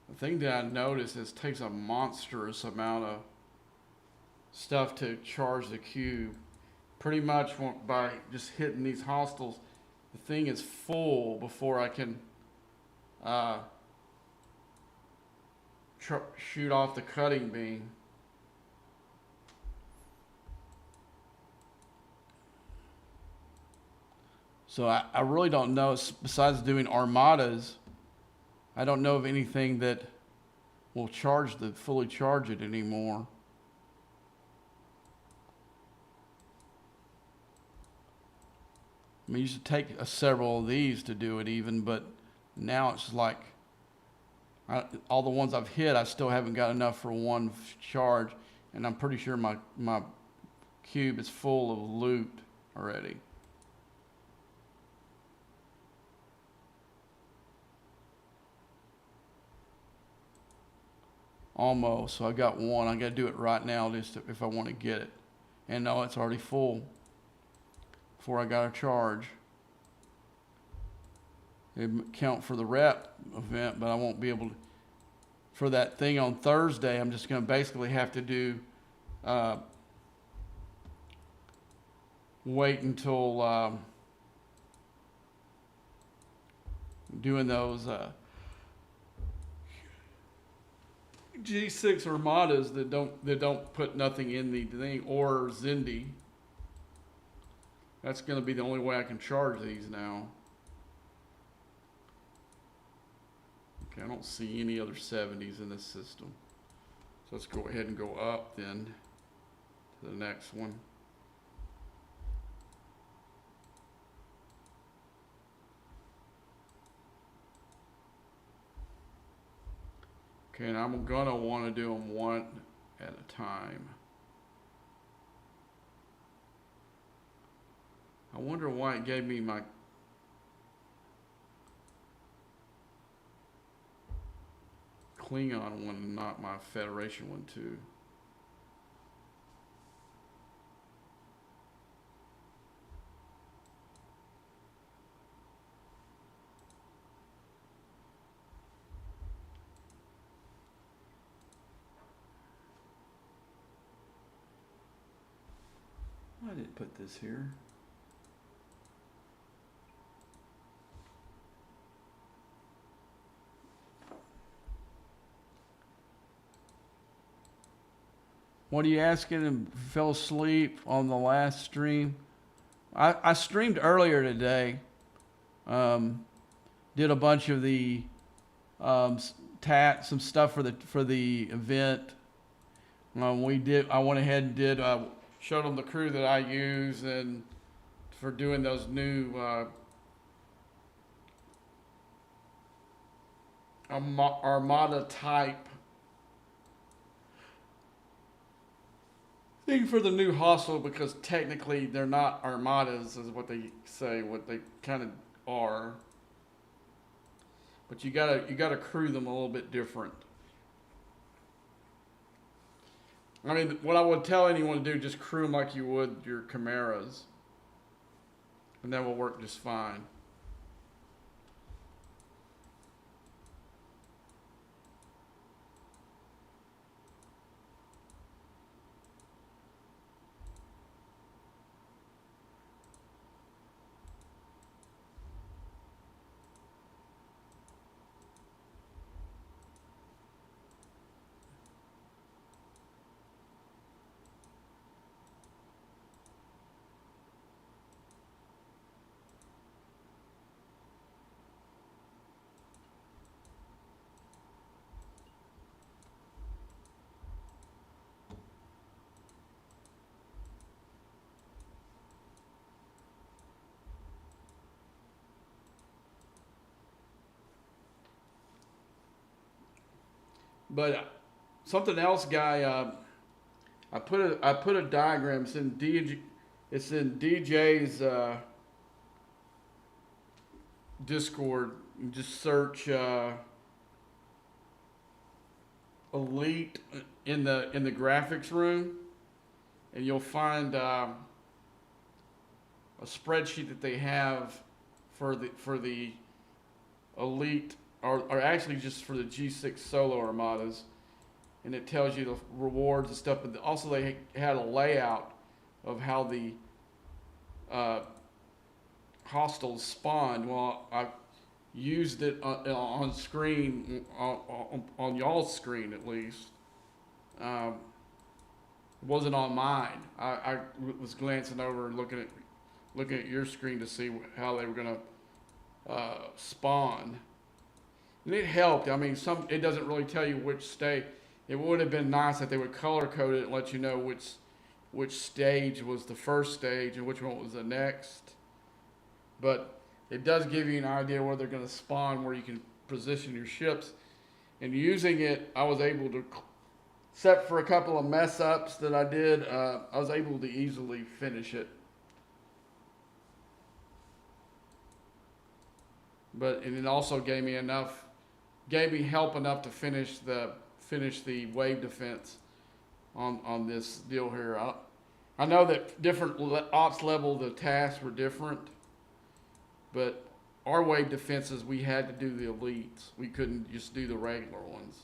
The thing that I noticed is it takes a monstrous amount of stuff to charge the cube. Pretty much by just hitting these hostiles, the thing is full before I can shoot off the cutting beam. So I really don't know, besides doing armadas, I don't know of anything that will fully charge it anymore. I mean, you used to take several of these to do it even, but now it's like, all the ones I've hit, I still haven't got enough for one charge, and I'm pretty sure my cube is full of loot already. Almost. So I got one. I got to do it right now just if I want to get it. And no, it's already full before I got a charge. It count for the rep event, but I won't be able to. For that thing on Thursday, I'm just going to basically have to do wait until doing those G6 armadas that don't put nothing in the thing, or Zindi. That's going to be the only way I can charge these now. Okay, I don't see any other 70s in this system. So let's go ahead and go up then to the next one. Okay, and I'm gonna want to do them one at a time. I wonder why it gave me my Klingon one and not my Federation one too. I didn't put this here. What are you asking? And fell asleep on the last stream. I streamed earlier today. Did a bunch of the some stuff for the event. I went ahead and did showed them the crew that I use and for doing those new Armada type thing for the new hostile, because technically they're not armadas is what they say, what they kind of are. But you gotta crew them a little bit different. I mean, what I would tell anyone to do, just crew them like you would your Chimeras, and that will work just fine. But something else, guy. I put a diagram. It's in DJ's Discord. You just search Elite in the graphics room, and you'll find a spreadsheet that they have for the Elite, or actually just for the G6 Solo Armadas, and it tells you the rewards and stuff. But also they had a layout of how the hostiles spawned. Well, I used it on screen, on y'all's screen at least. It wasn't on mine. I was glancing over and looking at your screen to see how they were gonna spawn, and it helped. I mean, it doesn't really tell you which stage. It would have been nice if they would color code it and let you know which stage was the first stage and which one was the next. But it does give you an idea where they're going to spawn, where you can position your ships. And using it, I was able to, except for a couple of mess ups that I did, I was able to easily finish it. But and it also gave me help enough to finish the wave defense on this deal here. I know that different ops level the tasks were different, but our wave defenses, we had to do the elites. We couldn't just do the regular ones.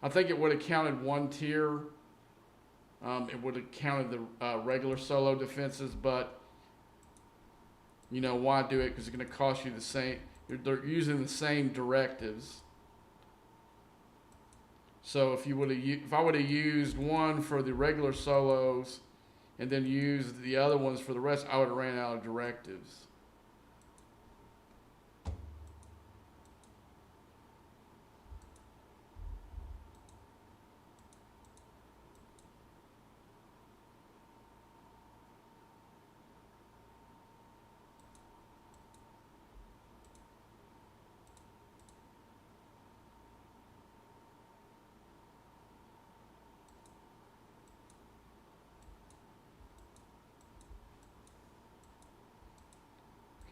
I think it would have counted one tier. It would have counted the regular solo defenses, but you know, why do it? Because it's going to cost you the same. They're using the same directives. So if I would have used one for the regular solos and then used the other ones for the rest, I would have ran out of directives.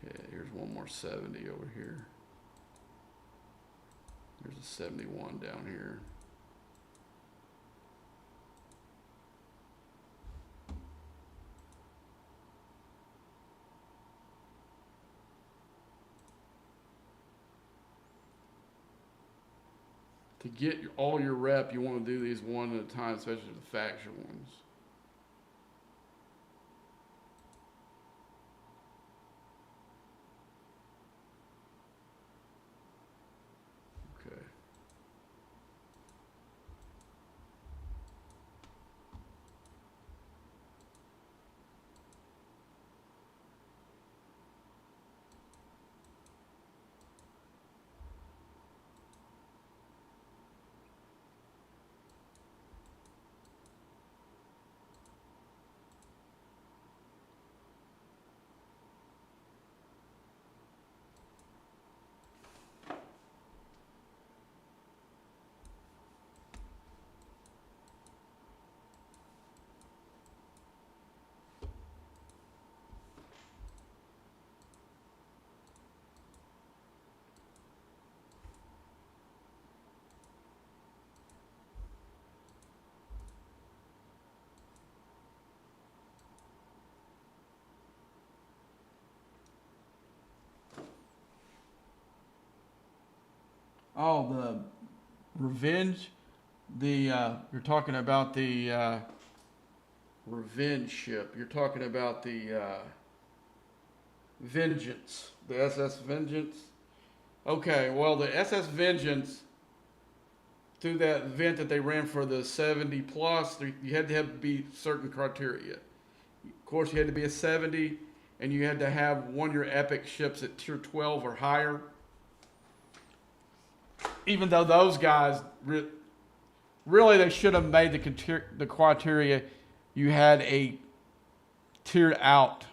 Okay, here's one more 70 over here. There's a 71 down here. To get all your rep, you want to do these one at a time, especially the faction ones. Okay. Oh, the revenge. You're talking about the revenge ship. You're talking about the Vengeance, the SS Vengeance. Okay, well, the SS Vengeance, through that event that they ran for the 70 plus, you had to have be certain criteria. Of course, you had to be a 70, and you had to have one of your epic ships at tier 12 or higher. Even though those guys really they should have made the criteria, you had a tiered out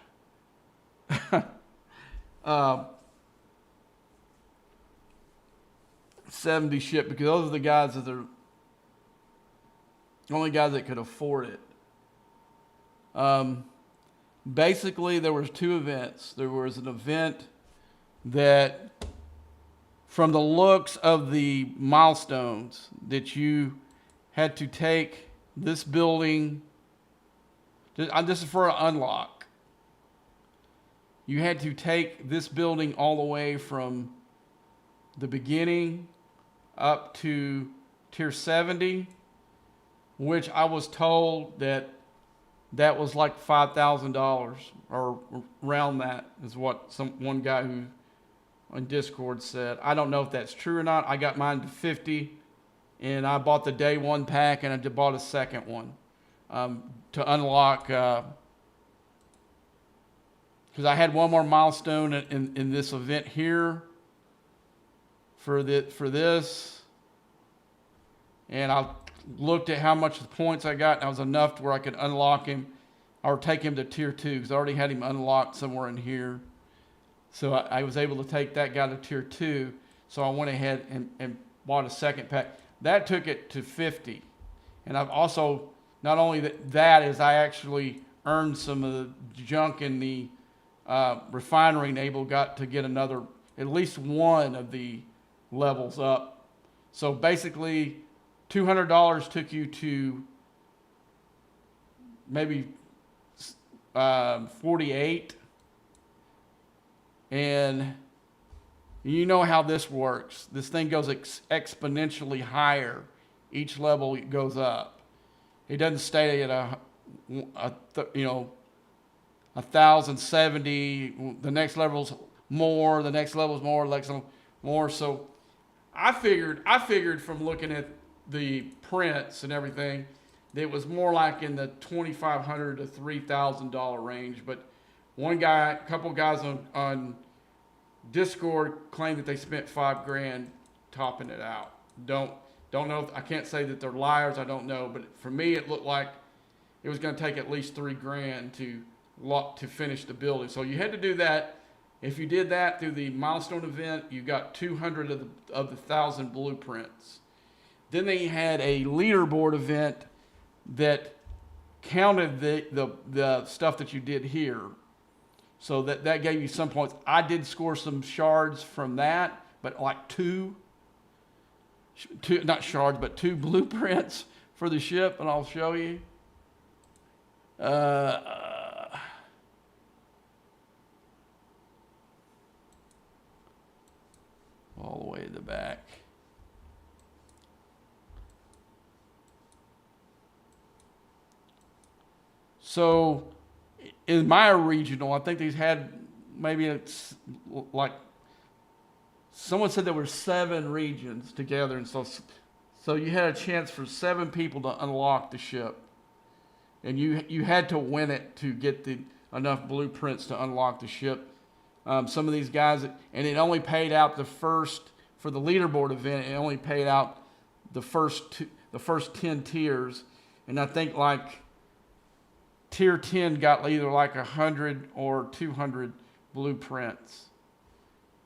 70 ship because those are the guys that are only guys that could afford it. Basically, there was two events. There was an event that, from the looks of the milestones, that you had to take this building. This is for an unlock. You had to take this building all the way from the beginning up to tier 70, which I was told that was like $5,000 or around that is what one guy who on Discord said. I don't know if that's true or not. I got mine to 50, and I bought the day one pack, and I bought a second one to unlock, because I had one more milestone in this event here for this, and I looked at how much the points I got, and that was enough to where I could unlock him or take him to tier 2, because I already had him unlocked somewhere in here. So I was able to take that guy to tier 2. So I went ahead and bought a second pack. That took it to 50. And I've also, not only that is I actually earned some of the junk in the refinery and got to get another, at least one of the levels up. So basically, $200 took you to maybe 48. And you know how this works. This thing goes exponentially higher. Each level it goes up. It doesn't stay at 1,070. The next level's more. The next level's more. The next level more. So I figured from looking at the prints and everything, that it was more like in the $2,500 to $3,000 range. But a couple guys on Discord claimed that they spent $5,000 topping it out. Don't know. I can't say that they're liars. I don't know. But for me, it looked like it was going to take at least $3,000 to finish the building. So you had to do that. If you did that through the milestone event, you got 200 of the 1,000 blueprints. Then they had a leaderboard event that counted the stuff that you did here. So that gave you some points. I did score some shards from that, but like two not shards, but two blueprints for the ship, and I'll show you. All the way to the back. So in my regional, I think these had maybe it's like someone said there were 7 regions together, and so you had a chance for 7 people to unlock the ship, and you had to win it to get enough blueprints to unlock the ship. Some of these guys, and it only paid out for the leaderboard event. It only paid out the first 10 tiers, and I think like tier 10 got either like 100 or 200 blueprints,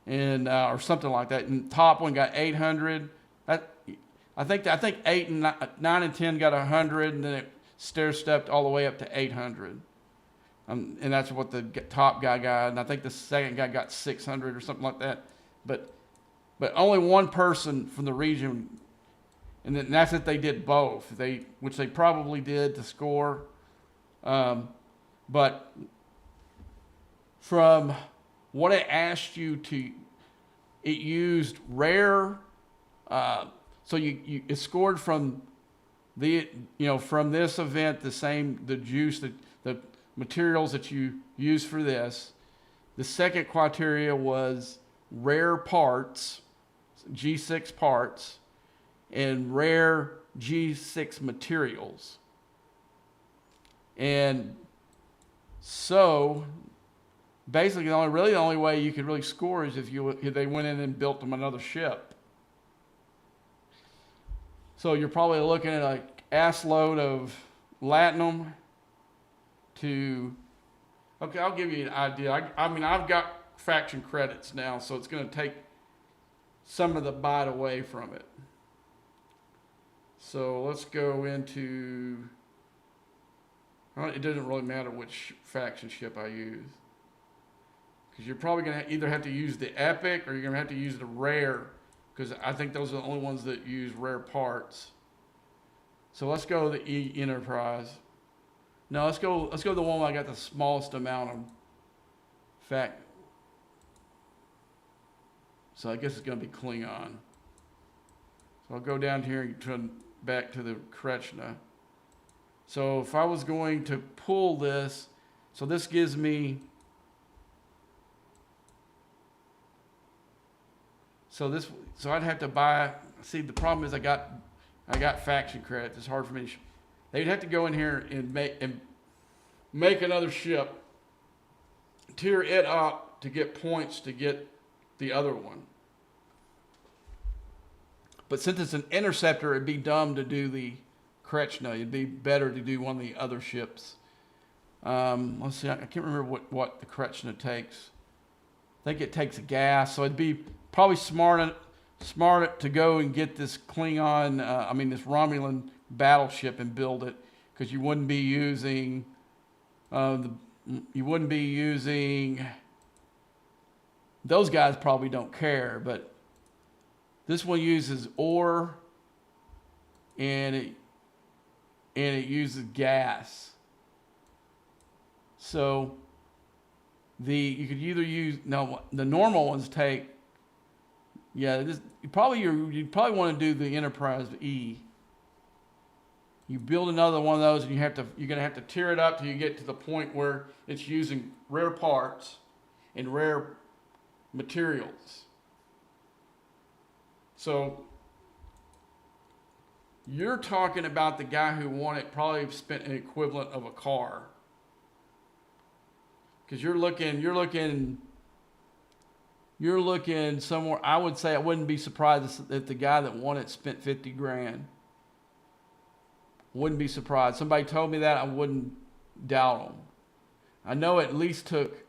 and or something like that. And top one got 800. I think 8 and 9 and 10 got 100, and then it stair-stepped all the way up to 800. And that's what the top guy got, and I think the second guy got 600 or something like that. But only one person from the region, and that's if they did both. Which they probably did to score. But from what it asked you to, it used rare. So it scored from from this event the juice the materials that you use for this. The second criteria was rare parts, G6 parts, and rare G6 materials. And so basically the only way you could really score is if they went in and built them another ship. So you're probably looking at an ass load of latinum okay, I'll give you an idea. I mean, I've got faction credits now, so it's going to take some of the bite away from it. So let's go into, it doesn't really matter which faction ship I use. Because you're probably going to either have to use the Epic or you're going to have to use the Rare. Because I think those are the only ones that use rare parts. So let's go to the E Enterprise. No, let's go the one where I got the smallest amount of fact. So I guess it's going to be Klingon. So I'll go down here and turn back to the Krechna. So if I was going to pull this, so this gives me, so I'd have to buy, see the problem is I got faction credits. It's hard for me to, they'd have to go in here and make another ship, tier it up to get points to get the other one. But since it's an interceptor, it'd be dumb to do the Krechna. It'd be better to do one of the other ships. Let's see, I can't remember what the Krechna takes. I think it takes gas, so it'd be probably smart to go and get this Klingon, this Romulan battleship and build it, because you wouldn't be using those guys probably don't care, but this one uses ore and it uses gas. So you could either use, no, the normal ones take, you'd probably want to do the Enterprise E. You build another one of those, and you're going to have to tear it up till you get to the point where it's using rare parts and rare materials. So you're talking about the guy who won it probably spent an equivalent of a car. Because you're looking somewhere. I would say I wouldn't be surprised if the guy that won it spent 50 grand. Wouldn't be surprised. Somebody told me that, I wouldn't doubt them. I know it at least took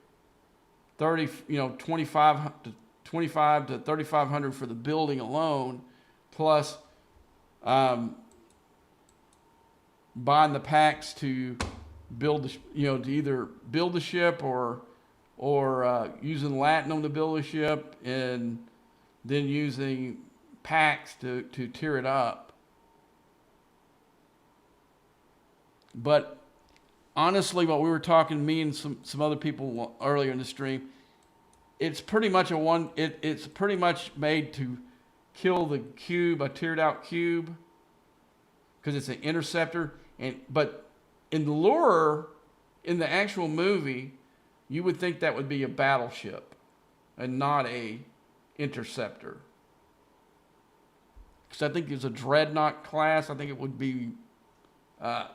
25 to 3,500 for the building alone, plus buying the packs to build to either build the ship or using Latinum to build a ship and then using packs to tear it up. But honestly, what we were talking, me and some other people earlier in the stream, it's pretty much it's pretty much made to kill the cube, a tiered out cube, because it's an interceptor. But in the lore, in the actual movie, you would think that would be a battleship and not a interceptor. Because I think there's a dreadnought class. I think it would be a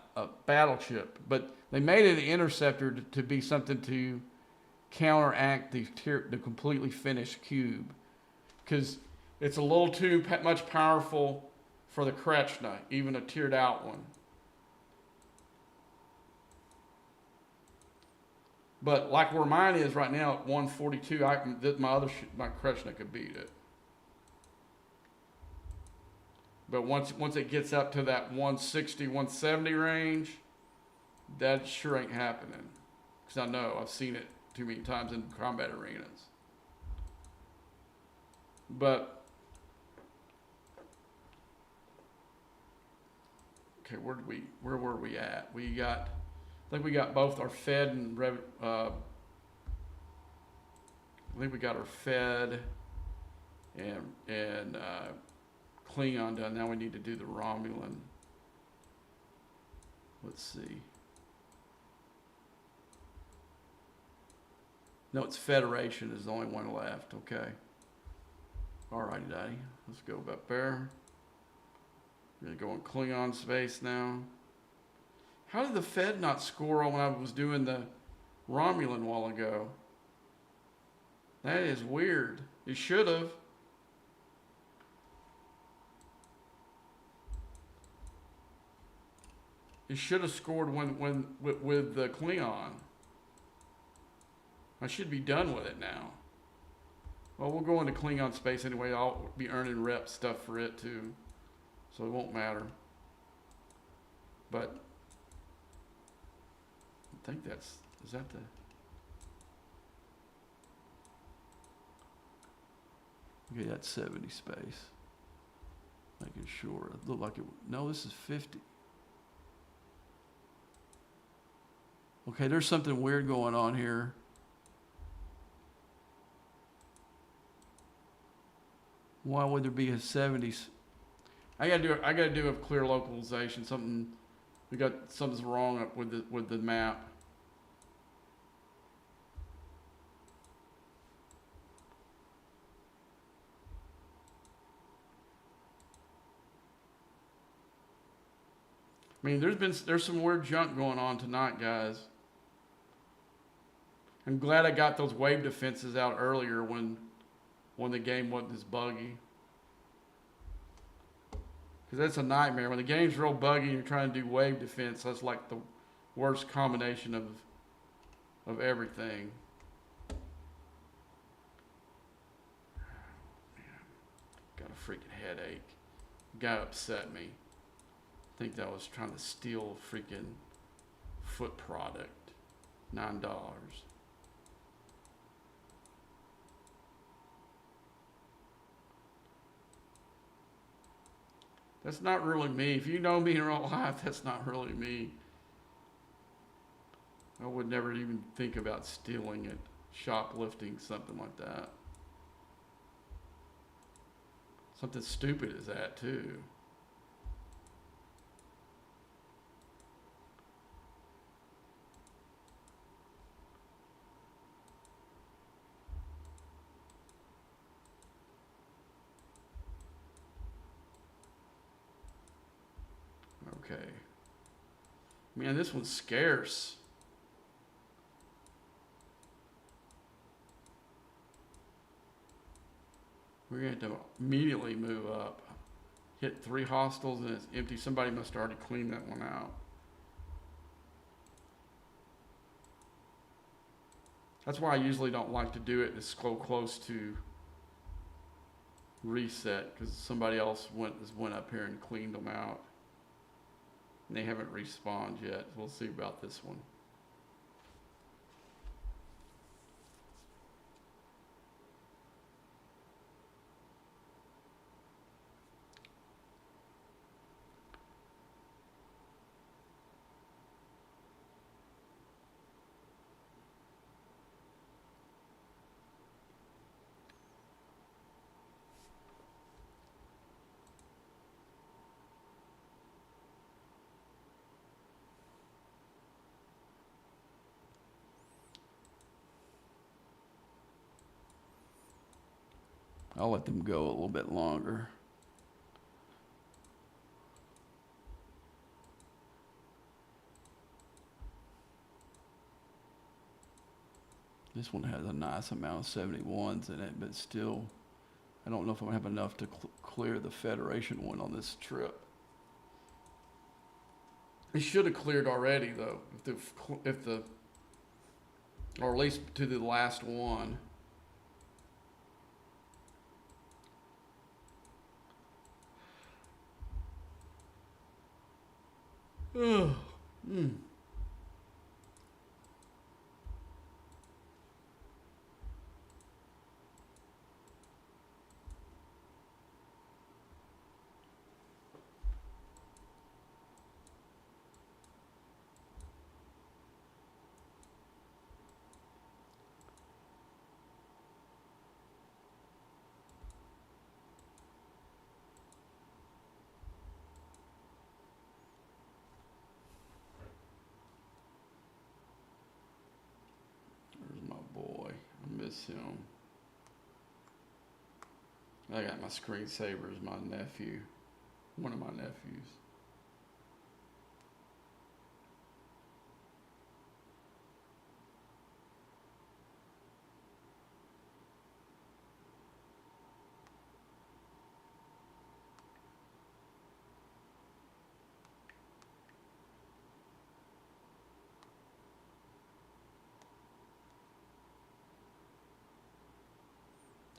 battleship, but they made it an interceptor to be something to counteract the completely finished cube, because it's a little too much powerful for the Krechna, even a tiered out one. But like where mine is right now at 142, my Krechna could beat it. But once it gets up to that 160, 170 range, that sure ain't happening. Because I know, I've seen it too many times in combat arenas. But, okay, where were we at? I think we got both our Fed and, I think we got our Fed and Klingon done. Now we need to do the Romulan. Let's see. No, it's Federation is the only one left. Okay. All righty, Daddy. Let's go up there. We're going to go in Klingon space now. How did the Fed not score when I was doing the Romulan a while ago? That is weird. It should have. It should have scored with the Klingon. I should be done with it now. Well, we'll go into Klingon space anyway. I'll be earning rep stuff for it too, so it won't matter. But I think is that the... Okay, that's 70 space. Making sure. It looked like it. No, this is 50. Okay, there's something weird going on here. Why would there be a 70s? I gotta do a clear localization. Something's wrong with the map. I mean, there's some weird junk going on tonight, guys. I'm glad I got those wave defenses out earlier when the game wasn't as buggy. Because that's a nightmare. When the game's real buggy and you're trying to do wave defense, that's like the worst combination of everything. Got a freaking headache. Guy upset me. I think that I was trying to steal a freaking foot product. $9. That's not really me. If you know me in real life, that's not really me. I would never even think about stealing it, shoplifting, something like that. Something stupid as that, too. Okay. Man, this one's scarce. We're going to have to immediately move up. Hit 3 hostiles and it's empty. Somebody must have already cleaned that one out. That's why I usually don't like to do it this close to reset, because somebody else went up here and cleaned them out. And they haven't respawned yet. We'll see about this one. I'll let them go a little bit longer. This one has a nice amount of 71s in it, but still, I don't know if I'm gonna have enough to clear the Federation one on this trip. It should have cleared already, though, or at least to the last one. There's my boy. I miss him. I got my screensaver as my nephew. One of my nephews.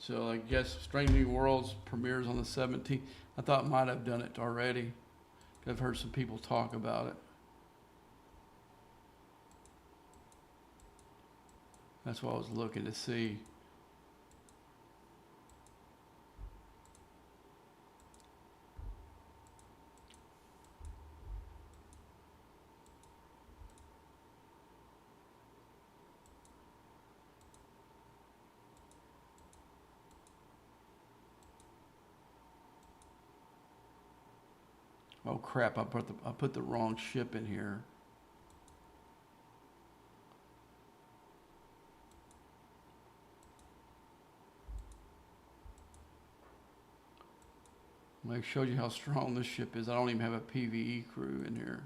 So I guess Strange New Worlds premieres on the 17th. I thought it might have done it already. I've heard some people talk about it. That's what I was looking to see. Oh crap! I put the wrong ship in here. I showed you how strong this ship is. I don't even have a PvE crew in here.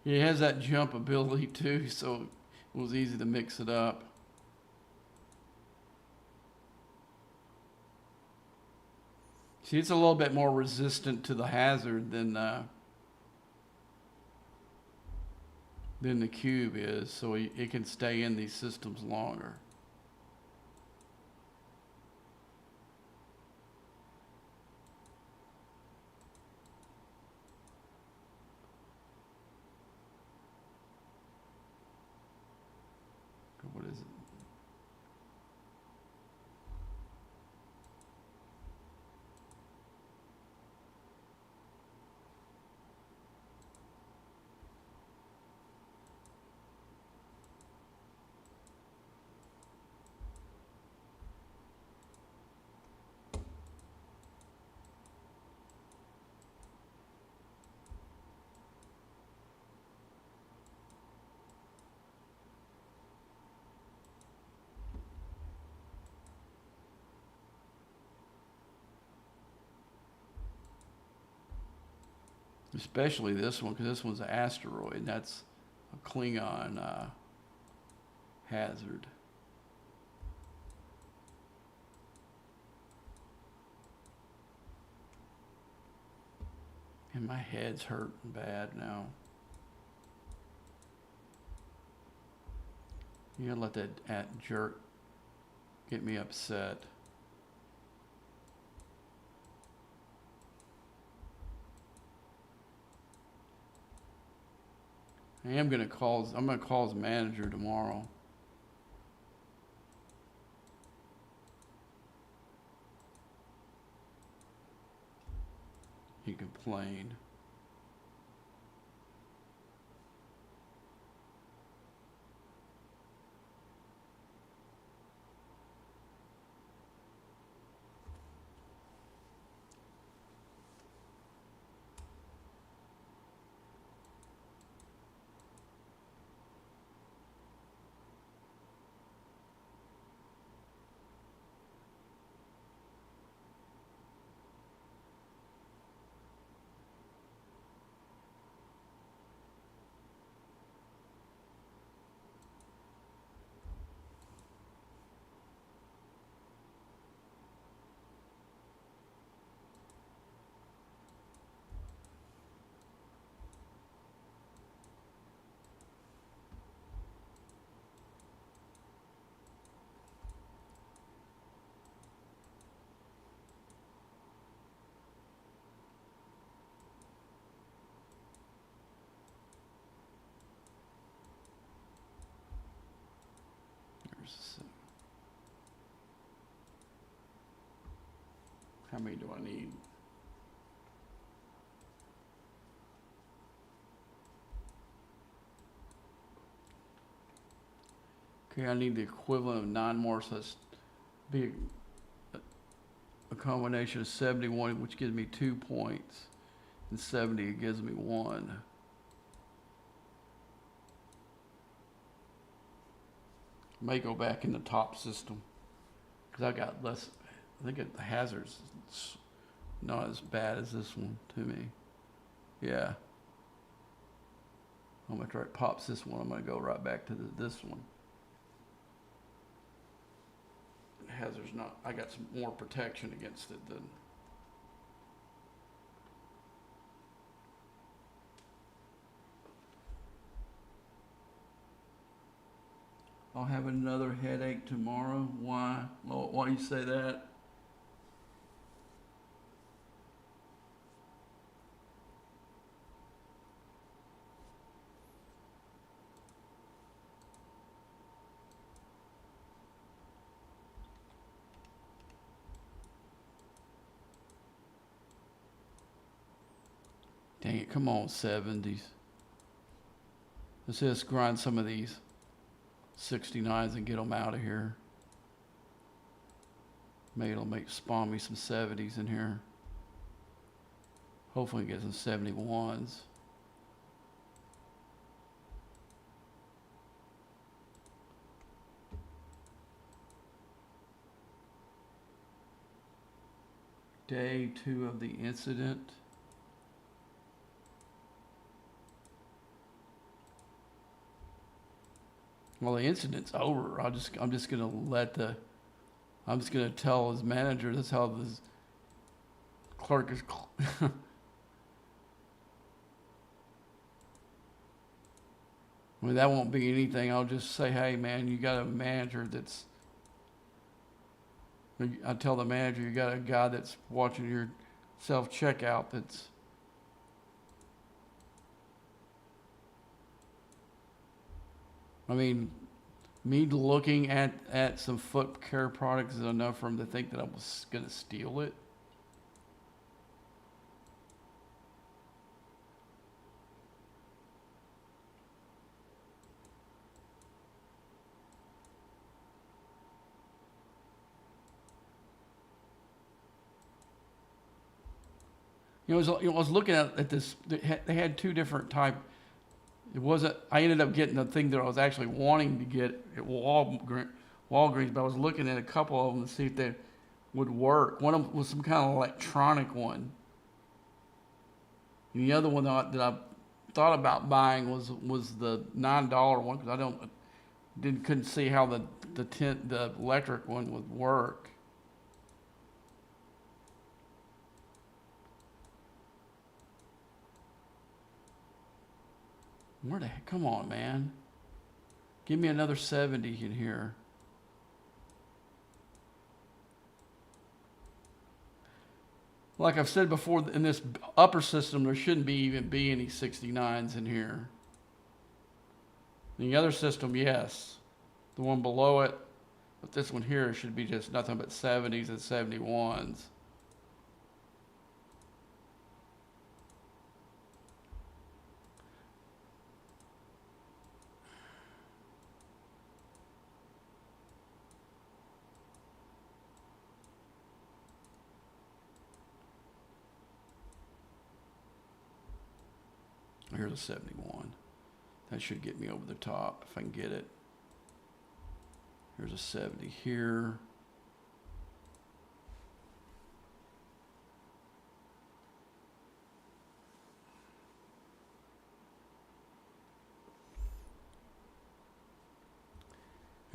Yeah, it has that jump ability too, so it was easy to mix it up. See, it's a little bit more resistant to the hazard than the cube is, so it can stay in these systems longer. What is it? Especially this one, because this one's an asteroid, and that's a Klingon hazard. And my head's hurting bad now. You gotta let that jerk get me upset. I'm gonna call his manager tomorrow. He complained. How many do I need? Okay, I need the equivalent of 9 more, so that's be a combination of 71, which gives me 2 points, and 70 it gives me 1. May go back in the top system because I got less. I think the hazards not as bad as this one to me. Yeah. I'm gonna try to pop this one. I'm gonna go right back to this one. hazard's not, I got some more protection against it than. I'll have another headache tomorrow. Why? Why do you say that? Dang it, come on, 70s. Let's just grind some of these 69s and get them out of here. Maybe it'll spawn me some 70s in here. Hopefully get some 71s. Day 2 of the incident. Well, the incident's over. I'm just gonna tell his manager that's how this clerk is. I mean, that won't be anything. I'll just say, hey, man, you got a manager that's. I tell the manager you got a guy that's watching your self checkout that's. I mean, me looking at some foot care products is enough for him to think that I was going to steal it. I was looking at this. They had two different type. It wasn't. I ended up getting the thing that I was actually wanting to get at Walgreens, but I was looking at a couple of them to see if they would work. One of them was some kind of electronic one, and the other one that I thought about buying was the $9 one because couldn't see how the electric one would work. Where the heck? Come on, man. Give me another 70 in here. Like I've said before, in this upper system, there shouldn't even be any 69s in here. In the other system, yes. The one below it, but this one here should be just nothing but 70s and 71s. Here's a 71. That should get me over the top if I can get it. Here's a 70 here.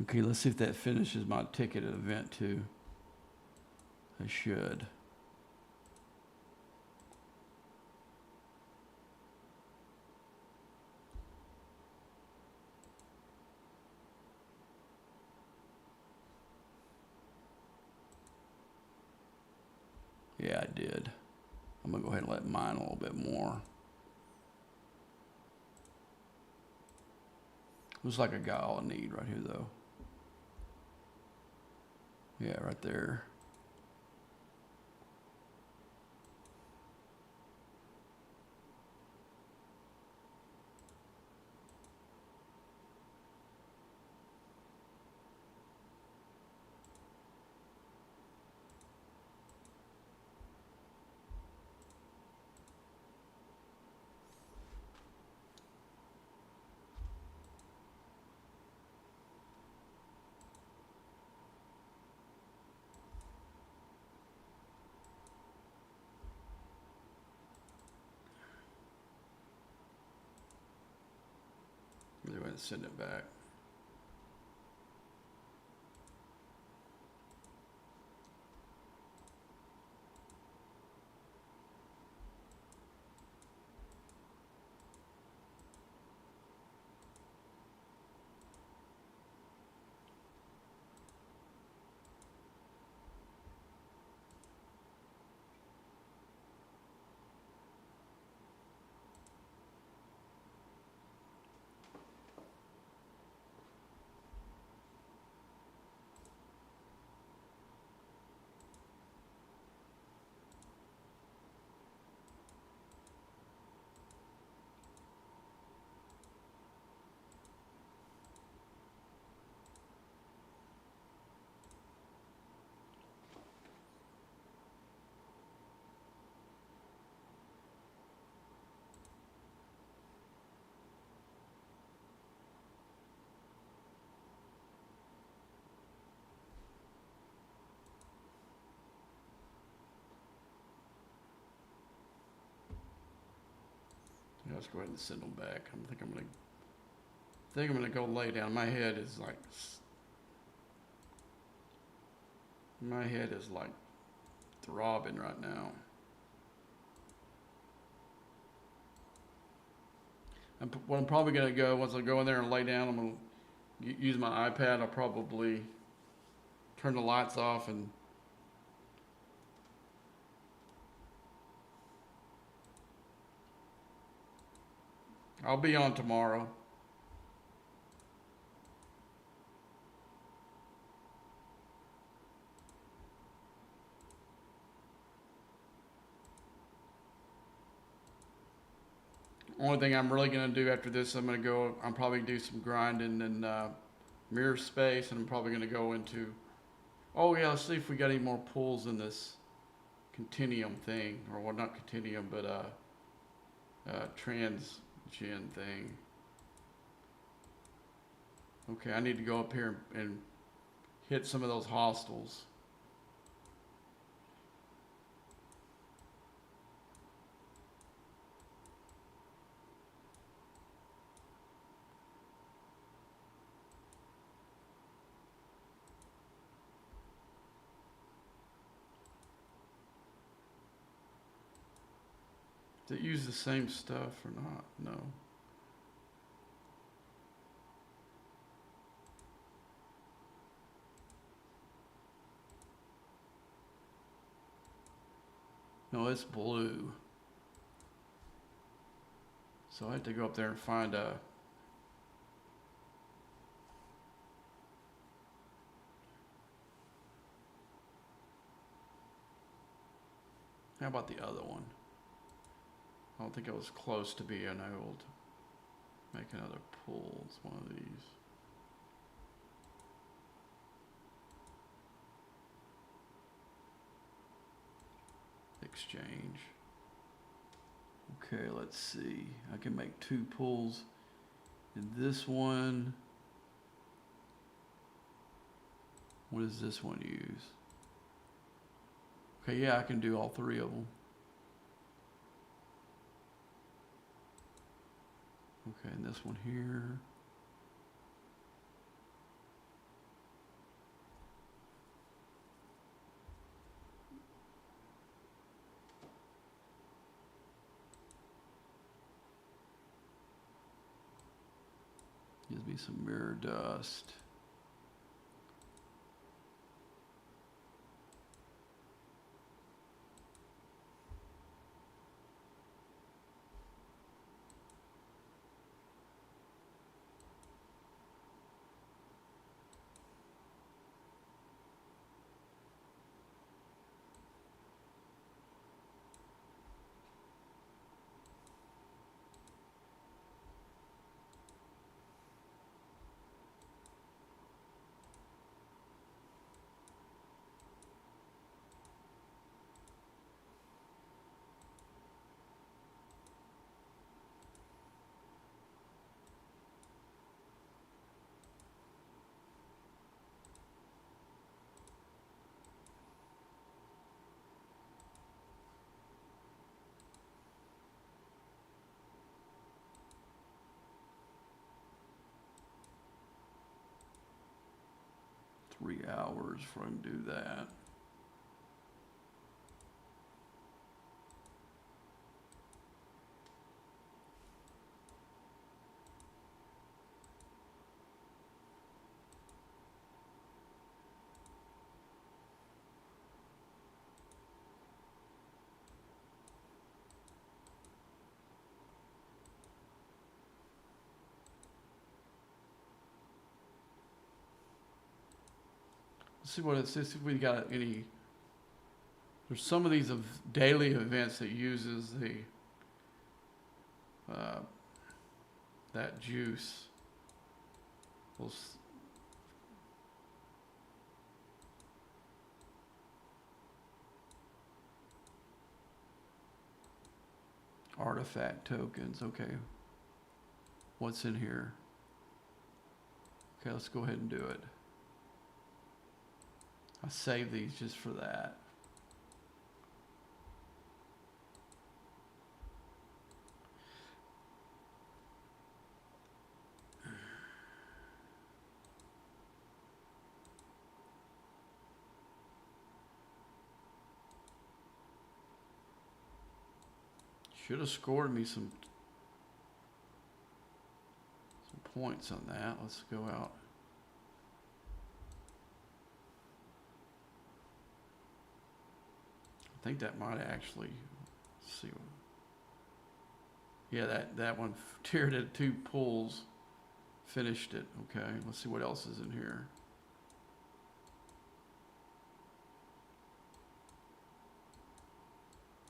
Okay, let's see if that finishes my ticketed event too. I should. Yeah, I did. I'm going to go ahead and let mine a little bit more. Looks like I got all I need right here, though. Yeah, right there. Go ahead and send it back. let's go ahead and send them back. I think I'm gonna go lay down. My head is like throbbing right now. What I'm probably gonna go once I go in there and lay down, I'm gonna use my iPad. I'll probably turn the lights off and I'll be on tomorrow. Only thing I'm really gonna do after this, I'm probably do some grinding and mirror space, and I'm probably gonna go into. Oh yeah, let's see if we got any more pulls in this continuum thing, or well, not continuum, but transgen thing. Okay, I need to go up here and hit some of those hostiles. Does it use the same stuff or not? No. No, it's blue. So I have to go up there and find a. How about the other one? I don't think I was close to being able to make another pull. It's one of these. Exchange. Okay, let's see. I can make 2 pulls in this one. What does this one use? Okay, yeah, I can do all 3 of them. Okay, and this one here. Gives me some mirror dust. Three hours before I can do that. Let's see what it says. See if we got any. There's some of these daily events that uses the that juice. Artifact tokens. Okay. What's in here? Okay, let's go ahead and do it. I saved these just for that. Should have scored me some points on that. Let's go out. I think that might actually, let's see. Yeah, that one tiered at 2 pulls, finished it. Okay, let's see what else is in here.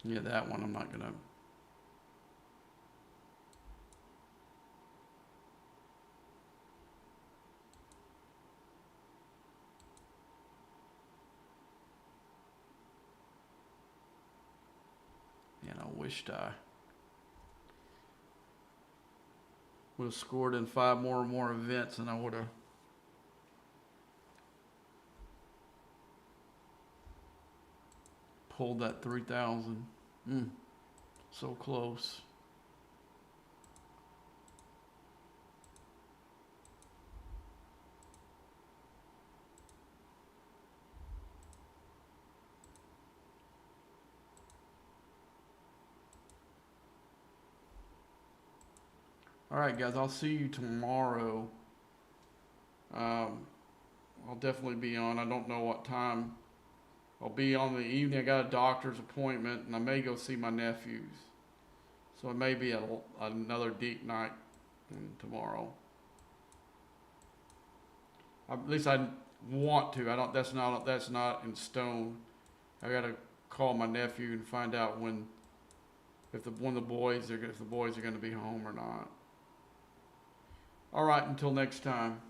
Yeah, that one I'm not gonna. And I wished I would have scored in 5 more events, and I would have pulled that 3,000. So close. All right, guys, I'll see you tomorrow. I'll definitely be on. I don't know what time I'll be on the evening. I got a doctor's appointment, and I may go see my nephews. So it may be another deep night tomorrow. At least I want to. I don't. That's not in stone. I gotta call my nephew and find out if the boys are going to be home or not. All right. Until next time.